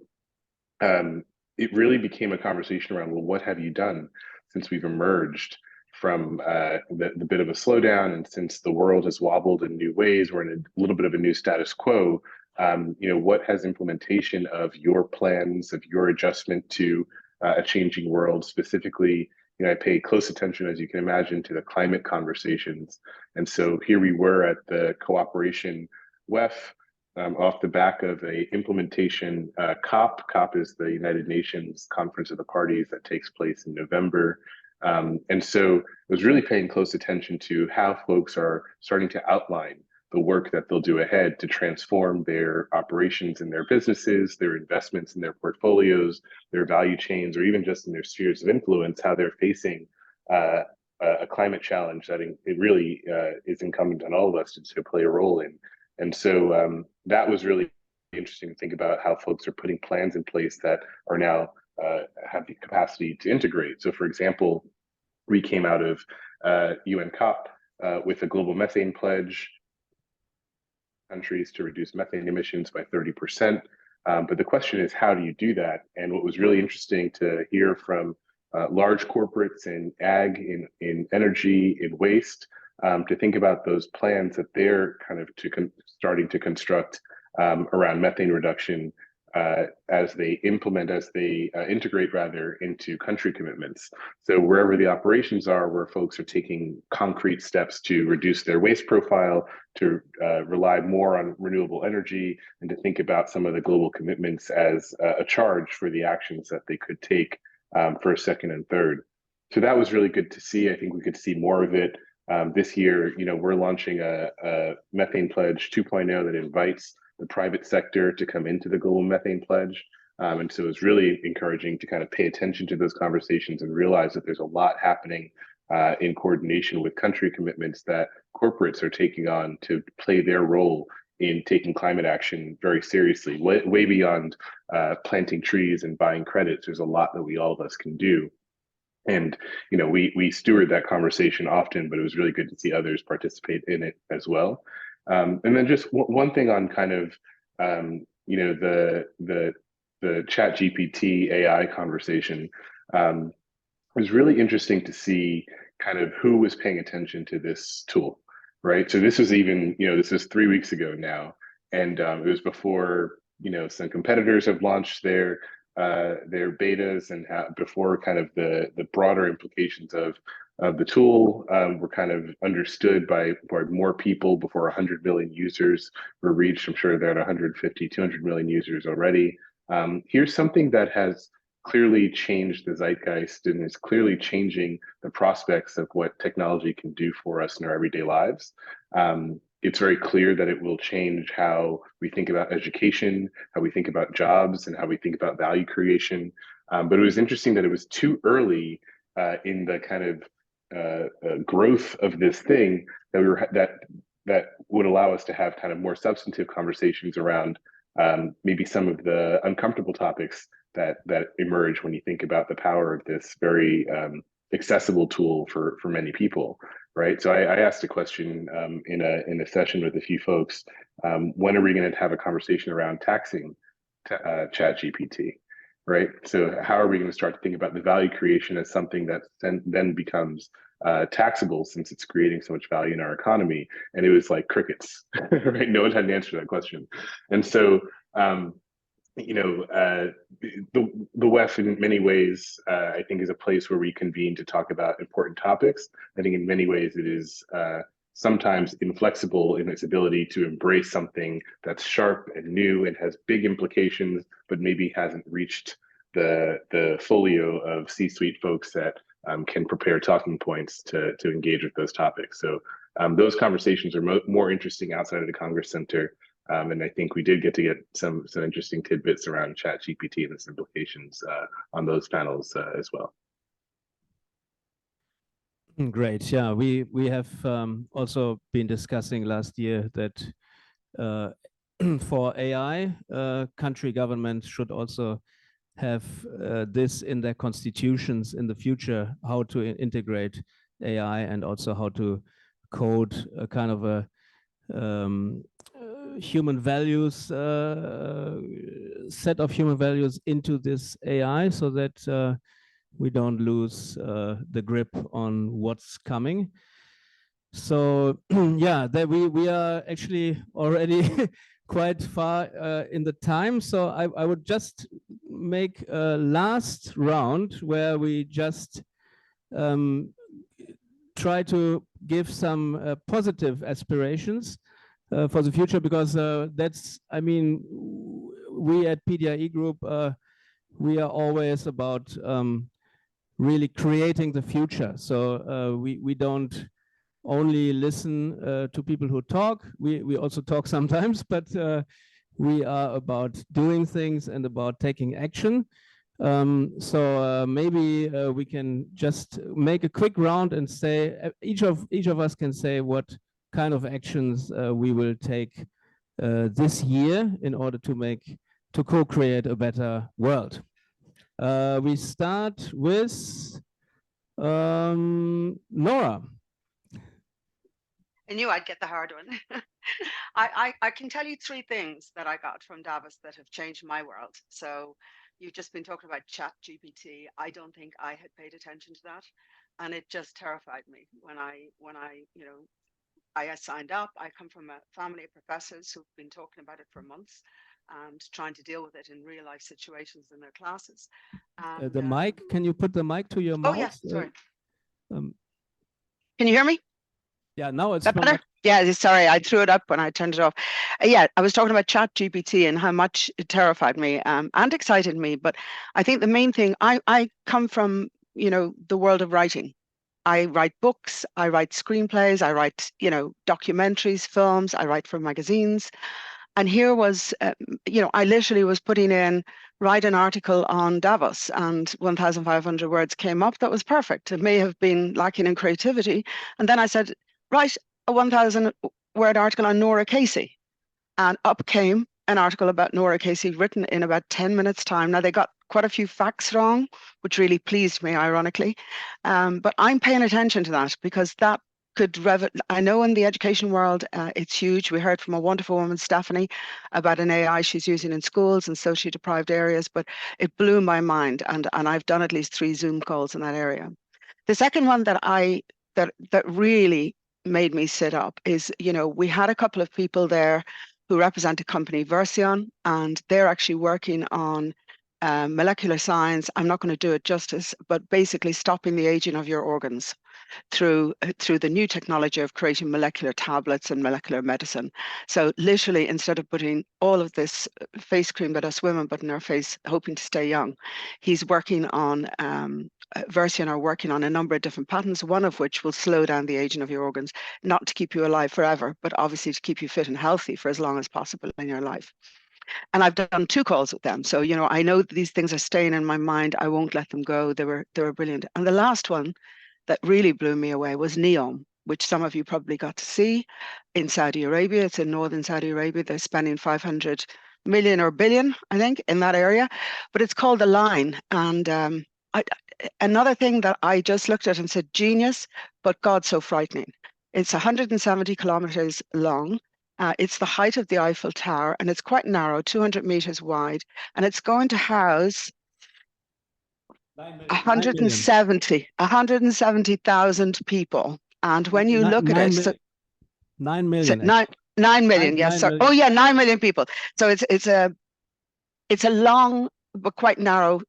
it really became a conversation around, well, what have you done since we've emerged from the bit of a slowdown, and since the world has wobbled in new ways, we're in a little bit of a new status quo. What has implementation of your plans, of your adjustment to a changing world, specifically, I pay close attention, as you can imagine, to the climate conversations. And so here we were at the Cooperation WEF, off the back of a implementation COP. COP is the United Nations Conference of the Parties that takes place in November. And so I was really paying close attention to how folks are starting to outline the work that they'll do ahead to transform their operations and their businesses, their investments in their portfolios, their value chains, or even just in their spheres of influence, how they're facing a climate challenge that it really is incumbent on all of us to play a role in. And so that was really interesting to think about how folks are putting plans in place that are now have the capacity to integrate. So, for example, we came out of UN COP with a global methane pledge, countries to reduce methane emissions by 30%. But the question is, how do you do that? And what was really interesting to hear from large corporates in ag, in energy, in waste, to think about those plans that they're kind of starting to construct around methane reduction as they integrate rather into country commitments. So wherever the operations are, where folks are taking concrete steps to reduce their waste profile, to rely more on renewable energy, and to think about some of the global commitments as a charge for the actions that they could take for a second and third. So that was really good to see. I think we could see more of it this year. We're launching a methane pledge 2.0 that invites the private sector to come into the global methane pledge. And so it's really encouraging to kind of pay attention to those conversations and realize that there's a lot happening in coordination with country commitments that corporates are taking on to play their role in taking climate action very seriously, way beyond planting trees and buying credits. There's a lot that all of us can do. And, we steward that conversation often, but it was really good to see others participate in it as well. And then just one thing on kind of, the ChatGPT AI conversation. It was really interesting to see kind of who was paying attention to this tool, right? So this was even, this is 3 weeks ago now, and it was before, some competitors have launched their betas, and before kind of the broader implications of the tool were kind of understood by more people, before 100 million users were reached. I'm sure they're at 150, 200 million users already. Here's something that has clearly changed the zeitgeist and is clearly changing the prospects of what technology can do for us in our everyday lives. It's very clear that it will change how we think about education, how we think about jobs, and how we think about value creation. But it was interesting that it was too early in the kind of growth of this thing that would allow us to have kind of more substantive conversations around maybe some of the uncomfortable topics that emerge when you think about the power of this very accessible tool for many people, right? So I asked a question in a session with a few folks. When are we going to have a conversation around taxing ChatGPT, right? So how are we going to start to think about the value creation as something that then becomes taxable, since it's creating so much value in our economy? And it was like crickets, right? No one had an answer to that question. And so, the WEF in many ways, I think, is a place where we convene to talk about important topics. I think in many ways it is sometimes inflexible in its ability to embrace something that's sharp and new and has big implications, but maybe hasn't reached the folio of C-suite folks that can prepare talking points to engage with those topics. So those conversations are more interesting outside of the Congress Center. And I think we did get to get some interesting tidbits around ChatGPT and its implications on those panels as well.
Great. Yeah, we have also been discussing last year that for AI, country governments should also have this in their constitutions in the future, how to integrate AI and also how to code a kind of a human values, set of human values into this AI, so that we don't lose the grip on what's coming. So yeah, that we are actually already quite far in the time. So I would just make a last round where we just try to give some positive aspirations for the future, because that's, I mean, we at PDIE Group, we are always about really creating the future. So we don't only listen to people who talk. We also talk sometimes, but we are about doing things and about taking action. So maybe we can just make a quick round and say, each of us can say what kind of actions we will take this year in order to co-create a better world. We start with Norah.
I knew I'd get the hard one. I can tell you 3 things that I got from Davos that have changed my world. So you've just been talking about ChatGPT. I don't think I had paid attention to that, and it just terrified me when I signed up. I come from a family of professors who've been talking about it for months and trying to deal with it in real life situations in their classes. And,
the mic, can you put the mic to your mouth?
Oh yeah, sorry. Can you hear me?
Yeah, now it's
better. Yeah, sorry, I threw it up when I turned it off. Yeah, I was talking about ChatGPT and how much it terrified me and excited me. But I think the main thing, I come from, the world of writing. I write books, I write screenplays, I write, documentaries, films, I write for magazines. And here was, I literally was putting in, write an article on Davos, and 1,500 words came up. That was perfect. It may have been lacking in creativity. And then I said, write a 1,000-word article on Norah Casey. And up came an article about Norah Casey written in about 10 minutes time. Now, they got quite a few facts wrong, which really pleased me, ironically. But I'm paying attention to that, because that could, I know in the education world, it's huge. We heard from a wonderful woman, Stephanie, about an AI she's using in schools and socially deprived areas, but it blew my mind. And I've done at least 3 Zoom calls in that area. The second one that that really made me sit up is, we had a couple of people there who represent a company, Version, and they're actually working on molecular science. I'm not going to do it justice, but basically stopping the aging of your organs through the new technology of creating molecular tablets and molecular medicine. So literally, instead of putting all of this face cream that us women put in our face, hoping to stay young, he's working on, Version are working on a number of different patents, one of which will slow down the aging of your organs, not to keep you alive forever, but obviously to keep you fit and healthy for as long as possible in your life. And I've done 2 calls with them. So, I know these things are staying in my mind. I won't let them go. They were brilliant. And the last one that really blew me away was NEOM, which some of you probably got to see in Saudi Arabia. It's in northern Saudi Arabia. They're spending 500 million or billion, I think, in that area. But it's called The Line. And another thing that I just looked at and said, genius, but God, so frightening. It's 170 kilometers long. It's the height of the Eiffel Tower, and it's quite narrow, 200 meters wide. And it's going to house 170,000 people. And when you look at it,
9 million.
9 million, yes. Sorry. Oh yeah, 9 million people. So it's a long but quite narrow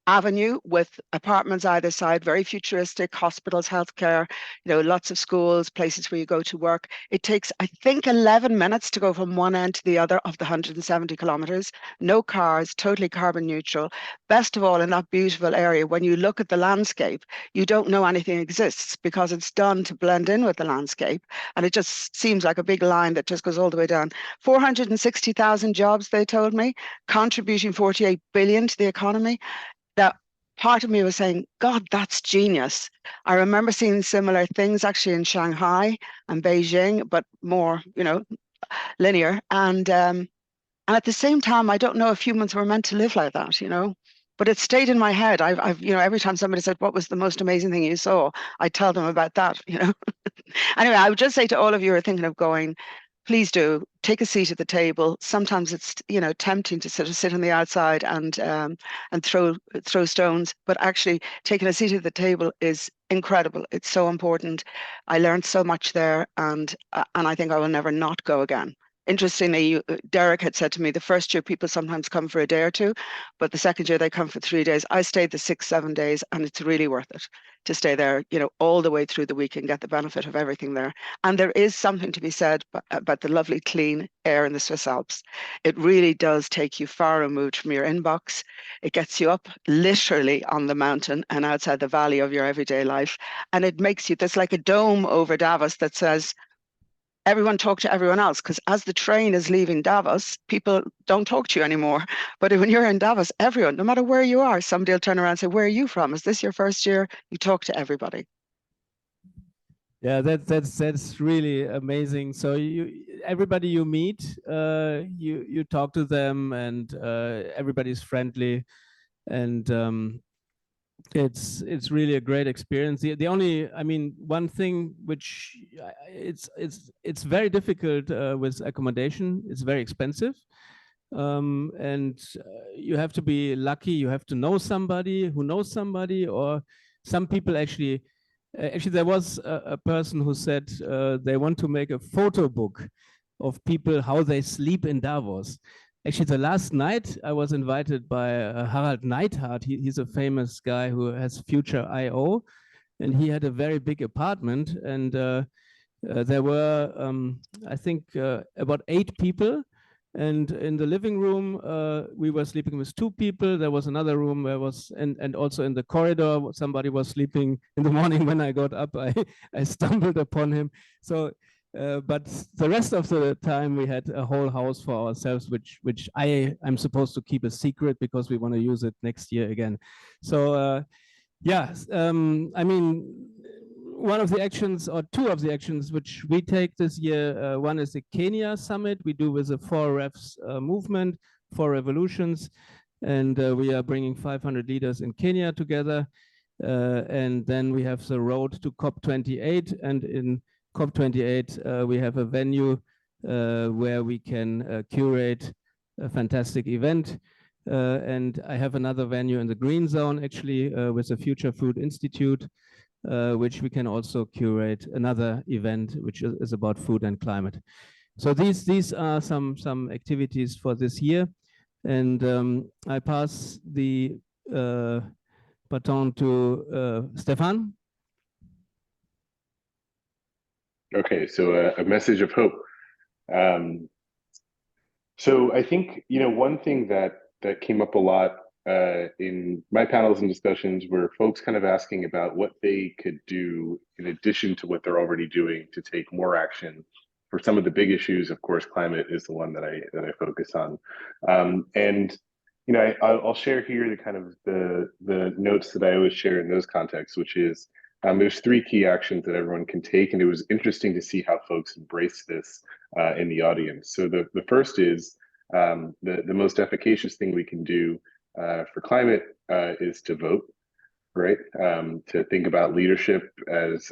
avenue with apartments either side, very futuristic, hospitals, healthcare, lots of schools, places where you go to work. It takes, I think, 11 minutes to go from one end to the other of the 170 kilometers. No cars, totally carbon neutral. Best of all, in that beautiful area, when you look at the landscape, you don't know anything exists because it's done to blend in with the landscape. And it just seems like a big line that just goes all the way down. 460,000 jobs, they told me, contributing 48 billion to the economy. That part of me was saying, God, that's genius. I remember seeing similar things actually in Shanghai and Beijing, but more, linear. And at the same time, I don't know if humans were meant to live like that, but it stayed in my head. I've every time somebody said, what was the most amazing thing you saw? I tell them about that, Anyway, I would just say to all of you who are thinking of going, please do take a seat at the table. Sometimes it's tempting to sort of sit on the outside and throw stones, but actually taking a seat at the table is incredible. It's so important. I learned so much there, and I think I will never not go again. Interestingly, Derek had said to me, the first year people sometimes come for a day or two, but the second year they come for 3 days. I stayed the 6-7 days, and it's really worth it to stay there, all the way through the week and get the benefit of everything there. And there is something to be said about the lovely clean air in the Swiss Alps. It really does take you far removed from your inbox. It gets you up literally on the mountain and outside the valley of your everyday life. And it makes you, there's like a dome over Davos that says, everyone talk to everyone else, because as the train is leaving Davos, people don't talk to you anymore. But when you're in Davos, everyone, no matter where you are, somebody will turn around and say, where are you from? Is this your first year? You talk to everybody.
Yeah, that's really amazing. So everybody you meet, you talk to them, and everybody's friendly, and it's really a great experience. The only, one thing which it's very difficult with accommodation. It's very expensive, and you have to be lucky. You have to know somebody who knows somebody, or some people actually. Actually, there was a person who said they want to make a photo book of people, how they sleep in Davos. Actually, the last night I was invited by Harald Neidhardt. He's a famous guy who has Future.io, and he had a very big apartment. And there were, I think, about 8 people. And in the living room, we were sleeping with 2 people. There was another room where and also in the corridor, somebody was sleeping. In the morning when I got up, I stumbled upon him. So, but the rest of the time we had a whole house for ourselves, which I'm supposed to keep a secret because we want to use it next year again. So, yeah, one of the actions, or 2 of the actions which we take this year, one is the Kenya summit we do with the 4 Refs movement, 4 revolutions, and we are bringing 500 leaders in Kenya together. And then we have the road to COP28, and in COP28 we have a venue where we can curate a fantastic event. And I have another venue in the green zone, actually, with the Future Food Institute, which we can also curate another event which is about food and climate. So these are some activities for this year, and I pass the baton to Stephan.
Okay, so a message of hope. So I think one thing that came up a lot in my panels and discussions were folks kind of asking about what they could do in addition to what they're already doing to take more action for some of the big issues. Of course, climate is the one that I focus on, and I'll share here the kind of the notes that I always share in those contexts, which is There's three key actions that everyone can take, and it was interesting to see how folks embrace this in the audience. So the first is the most efficacious thing we can do for climate is to vote, right? To think about leadership as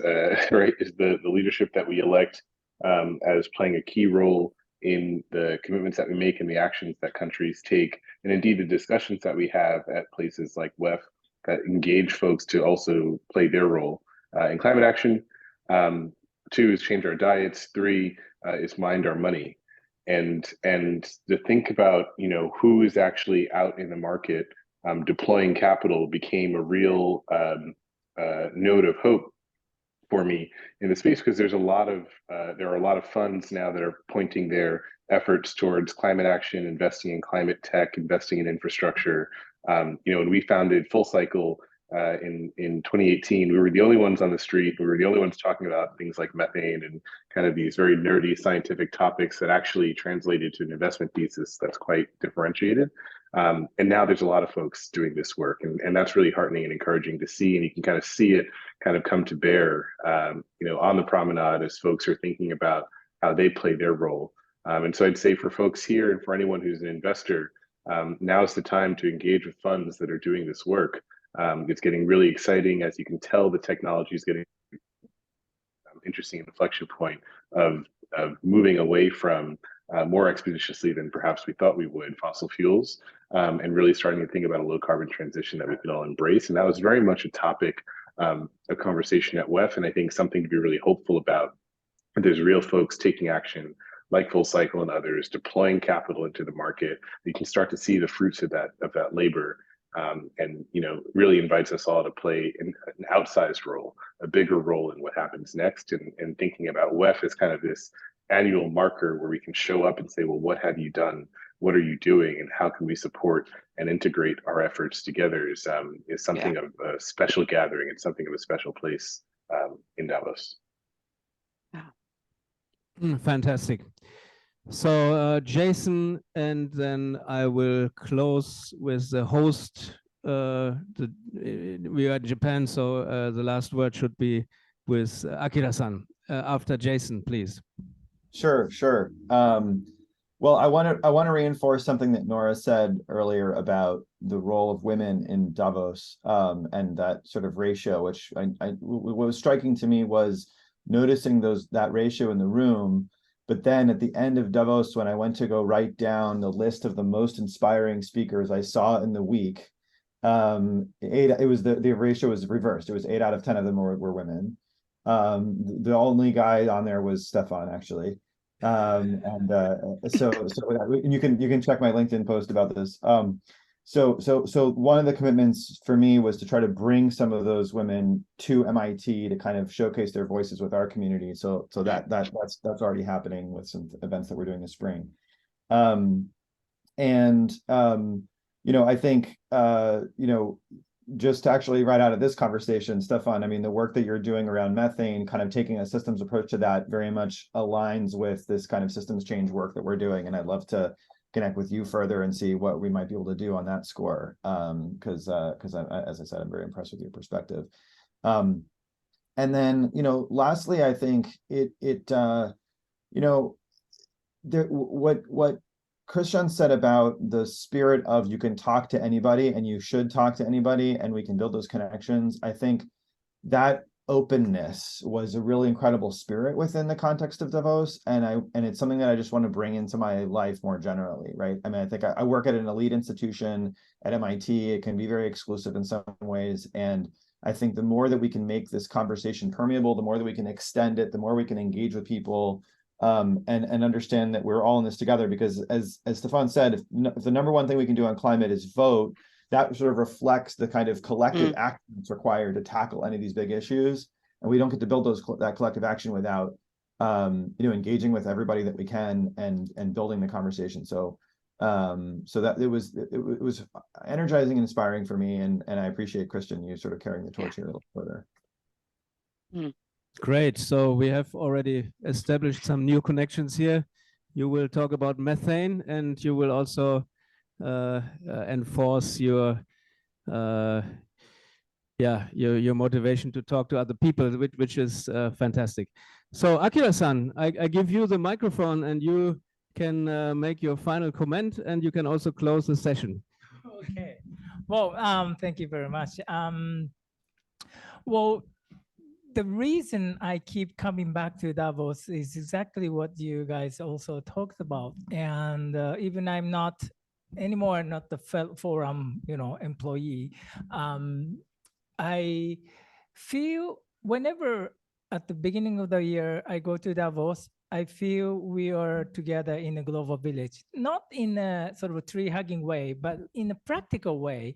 right, is the leadership that we elect as playing a key role in the commitments that we make and the actions that countries take, and indeed the discussions that we have at places like WEF that engage folks to also play their role in climate action. Two is change our diets. Three is mind our money, and to think about who is actually out in the market deploying capital became a real note of hope for me in the space, because there are a lot of funds now that are pointing their efforts towards climate action, investing in climate tech, investing in infrastructure. When we founded FullCycle in 2018, we were the only ones on the street. We were the only ones talking about things like methane and kind of these very nerdy scientific topics that actually translated to an investment thesis that's quite differentiated. And now there's a lot of folks doing this work, and that's really heartening and encouraging to see. And you can kind of see it kind of come to bear, on the promenade as folks are thinking about how they play their role. And so I'd say for folks here and for anyone who's an investor, now is the time to engage with funds that are doing this work. It's getting really exciting. As you can tell, the technology is getting interesting inflection point of moving away from more expeditiously than perhaps we thought we would, fossil fuels, and really starting to think about a low carbon transition that we can all embrace. And that was very much a topic of conversation at WEF, and I think something to be really hopeful about. There's real folks taking action like FullCycle and others, deploying capital into the market. You can start to see the fruits of that labor, and really invites us all to play an outsized role, a bigger role in what happens next, and thinking about WEF as kind of this annual marker where we can show up and say, well, what have you done? What are you doing? And how can we support and integrate our efforts together is something of a special gathering and something of a special place in Davos.
Fantastic. So Jason, and then I will close with the host. We are in Japan, so the last word should be with Akira-san. After Jason, please.
Sure. Well, I want to reinforce something that Norah said earlier about the role of women in Davos, and that sort of ratio, which what was striking to me was noticing that ratio in the room. But then at the end of Davos, when I went to go write down the list of the most inspiring speakers I saw in the week, the ratio was reversed. It was 8 out of 10 of them were women. The only guy on there was Stephan, actually. So you can check my LinkedIn post about this. So one of the commitments for me was to try to bring some of those women to MIT to kind of showcase their voices with our community. So that's already happening with some events that we're doing this spring. I think just to actually right out of this conversation, Stephan, I mean, the work that you're doing around methane, kind of taking a systems approach to that, very much aligns with this kind of systems change work that we're doing. And I'd love to connect with you further and see what we might be able to do on that score. Because as I said, I'm very impressed with your perspective. And then, lastly, I think what Christian said about the spirit of you can talk to anybody and you should talk to anybody and we can build those connections. I think that openness was a really incredible spirit within the context of Davos. And it's something that I just want to bring into my life more generally, right? I mean, I think I work at an elite institution at MIT. It can be very exclusive in some ways. And I think the more that we can make this conversation permeable, the more that we can extend it, the more we can engage with people, and understand that we're all in this together. Because as Stephan said, if the number one thing we can do on climate is vote, that sort of reflects the kind of collective action that's required to tackle any of these big issues. And we don't get to build that collective action without engaging with everybody that we can and building the conversation. So that it was energizing and inspiring for me, and I appreciate, Christian, you sort of carrying the torch here a little further.
Great. So we have already established some new connections here. You will talk about methane, and you will also enforce your yeah, your motivation to talk to other people, which is fantastic. So Akira-san, I give you the microphone and you can make your final comment, and you can also close the session.
Okay. Well, thank you very much. Well, the reason I keep coming back to Davos is exactly what you guys also talked about. And even I'm not anymore, not the forum, employee. I feel whenever at the beginning of the year I go to Davos, I feel we are together in a global village, not in a sort of a tree hugging way, but in a practical way.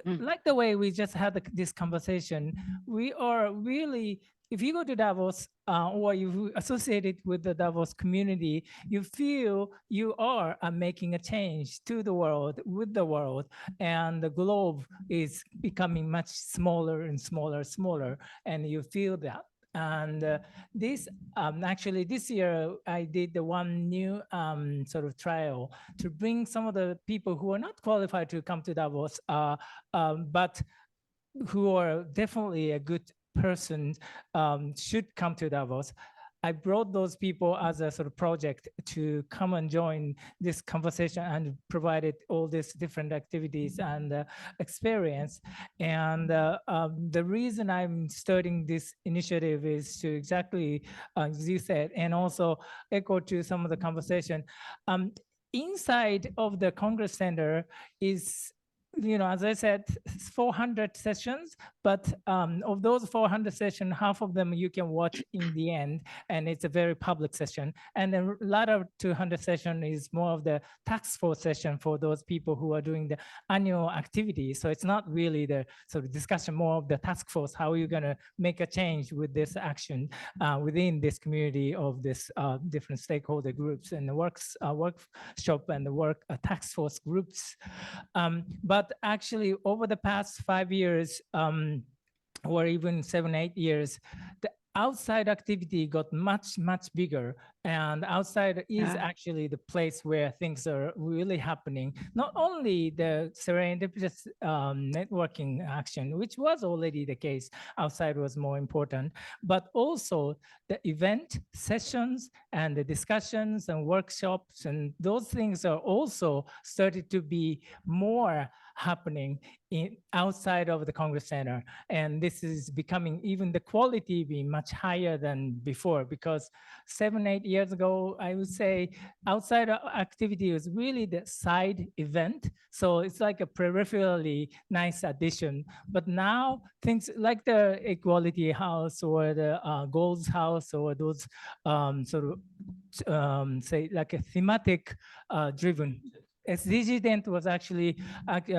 Like the way we just had this conversation, we are really, if you go to Davos or you associated with the Davos community, you feel you are making a change to the world, with the world, and the globe is becoming much smaller and smaller, and you feel that. And this actually this year I did the one new sort of trial to bring some of the people who are not qualified to come to Davos, but who are definitely a good person, should come to Davos. I brought those people as a sort of project to come and join this conversation and provided all these different activities and experience. And the reason I'm starting this initiative is to exactly, as you said, and also echo to some of the conversation. Inside of the Congress Center is, as I said, 400 sessions, but of those 400 sessions, half of them you can watch in the end, and it's a very public session. And then a lot of 200 session is more of the task force session for those people who are doing the annual activities. So it's not really the sort of discussion, more of the task force, how are you going to make a change with this action within this community of this different stakeholder groups and the workshop and the work task force groups. But actually, over the past 5 years, or even 7, 8 years, the outside activity got much bigger, and outside is actually the place where things are really happening. Not only the serendipitous networking action, which was already the case, outside was more important, but also the event sessions and the discussions and workshops, and those things are also started to be more happening outside of the Congress Center. And this is becoming, even the quality being much higher than before, because 7, 8 years ago, I would say outside activity was really the side event. So it's like a peripherally nice addition. But now things like the Equality House or the Goals House or those sort of, say, like a thematic driven. SDG Tent was actually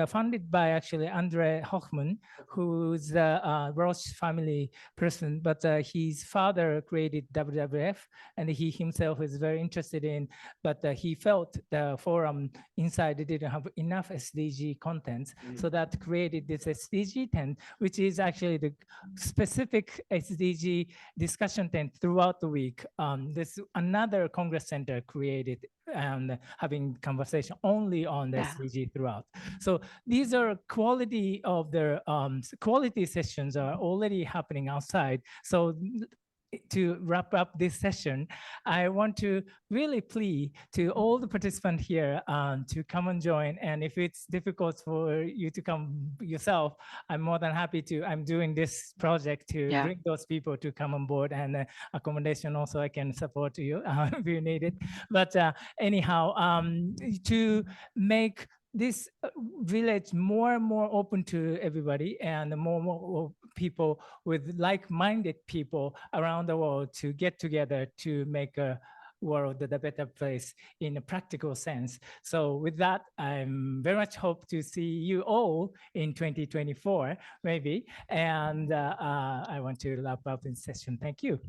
funded by actually Andre Hochman, who's the Roche family person, but his father created WWF, and he himself is very interested in, but he felt the forum inside didn't have enough SDG content, so that created this SDG tent, which is actually the specific SDG discussion tent throughout the week. This another Congress Center created and having conversation only on the SDG throughout. So these are quality of their quality sessions are already happening outside. So to wrap up this session, I want to really plea to all the participants here to come and join. And if it's difficult for you to come yourself, I'm more than happy to. I'm doing this project to bring those people to come on board, and accommodation also I can support you if you need it. But anyhow, to make this village more and more open to everybody, and more and more people with like-minded people around the world to get together to make a world a better place in a practical sense. So with that, I'm very much hope to see you all in 2024, maybe. And I want to wrap up this session. Thank you.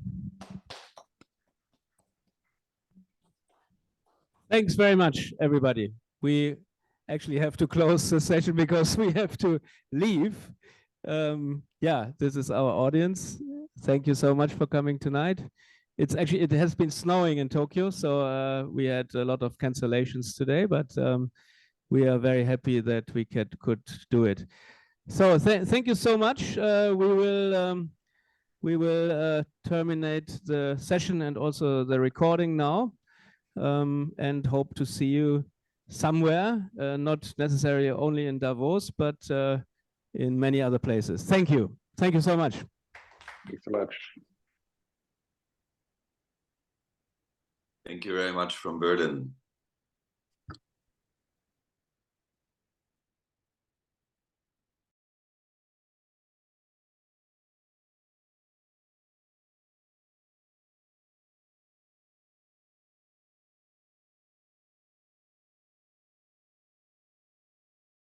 Thanks very much, everybody. We actually have to close the session because we have to leave. Yeah, this is our audience. Thank you so much for coming tonight. It's actually, it has been snowing in Tokyo, so we had a lot of cancellations today, but we are very happy that we could do it. So thank you so much. We will terminate the session and also the recording now, and hope to see you somewhere, not necessarily only in Davos, but in many other places. Thank you. Thank you so much.
Thanks so much.
Thank you very much from Berlin.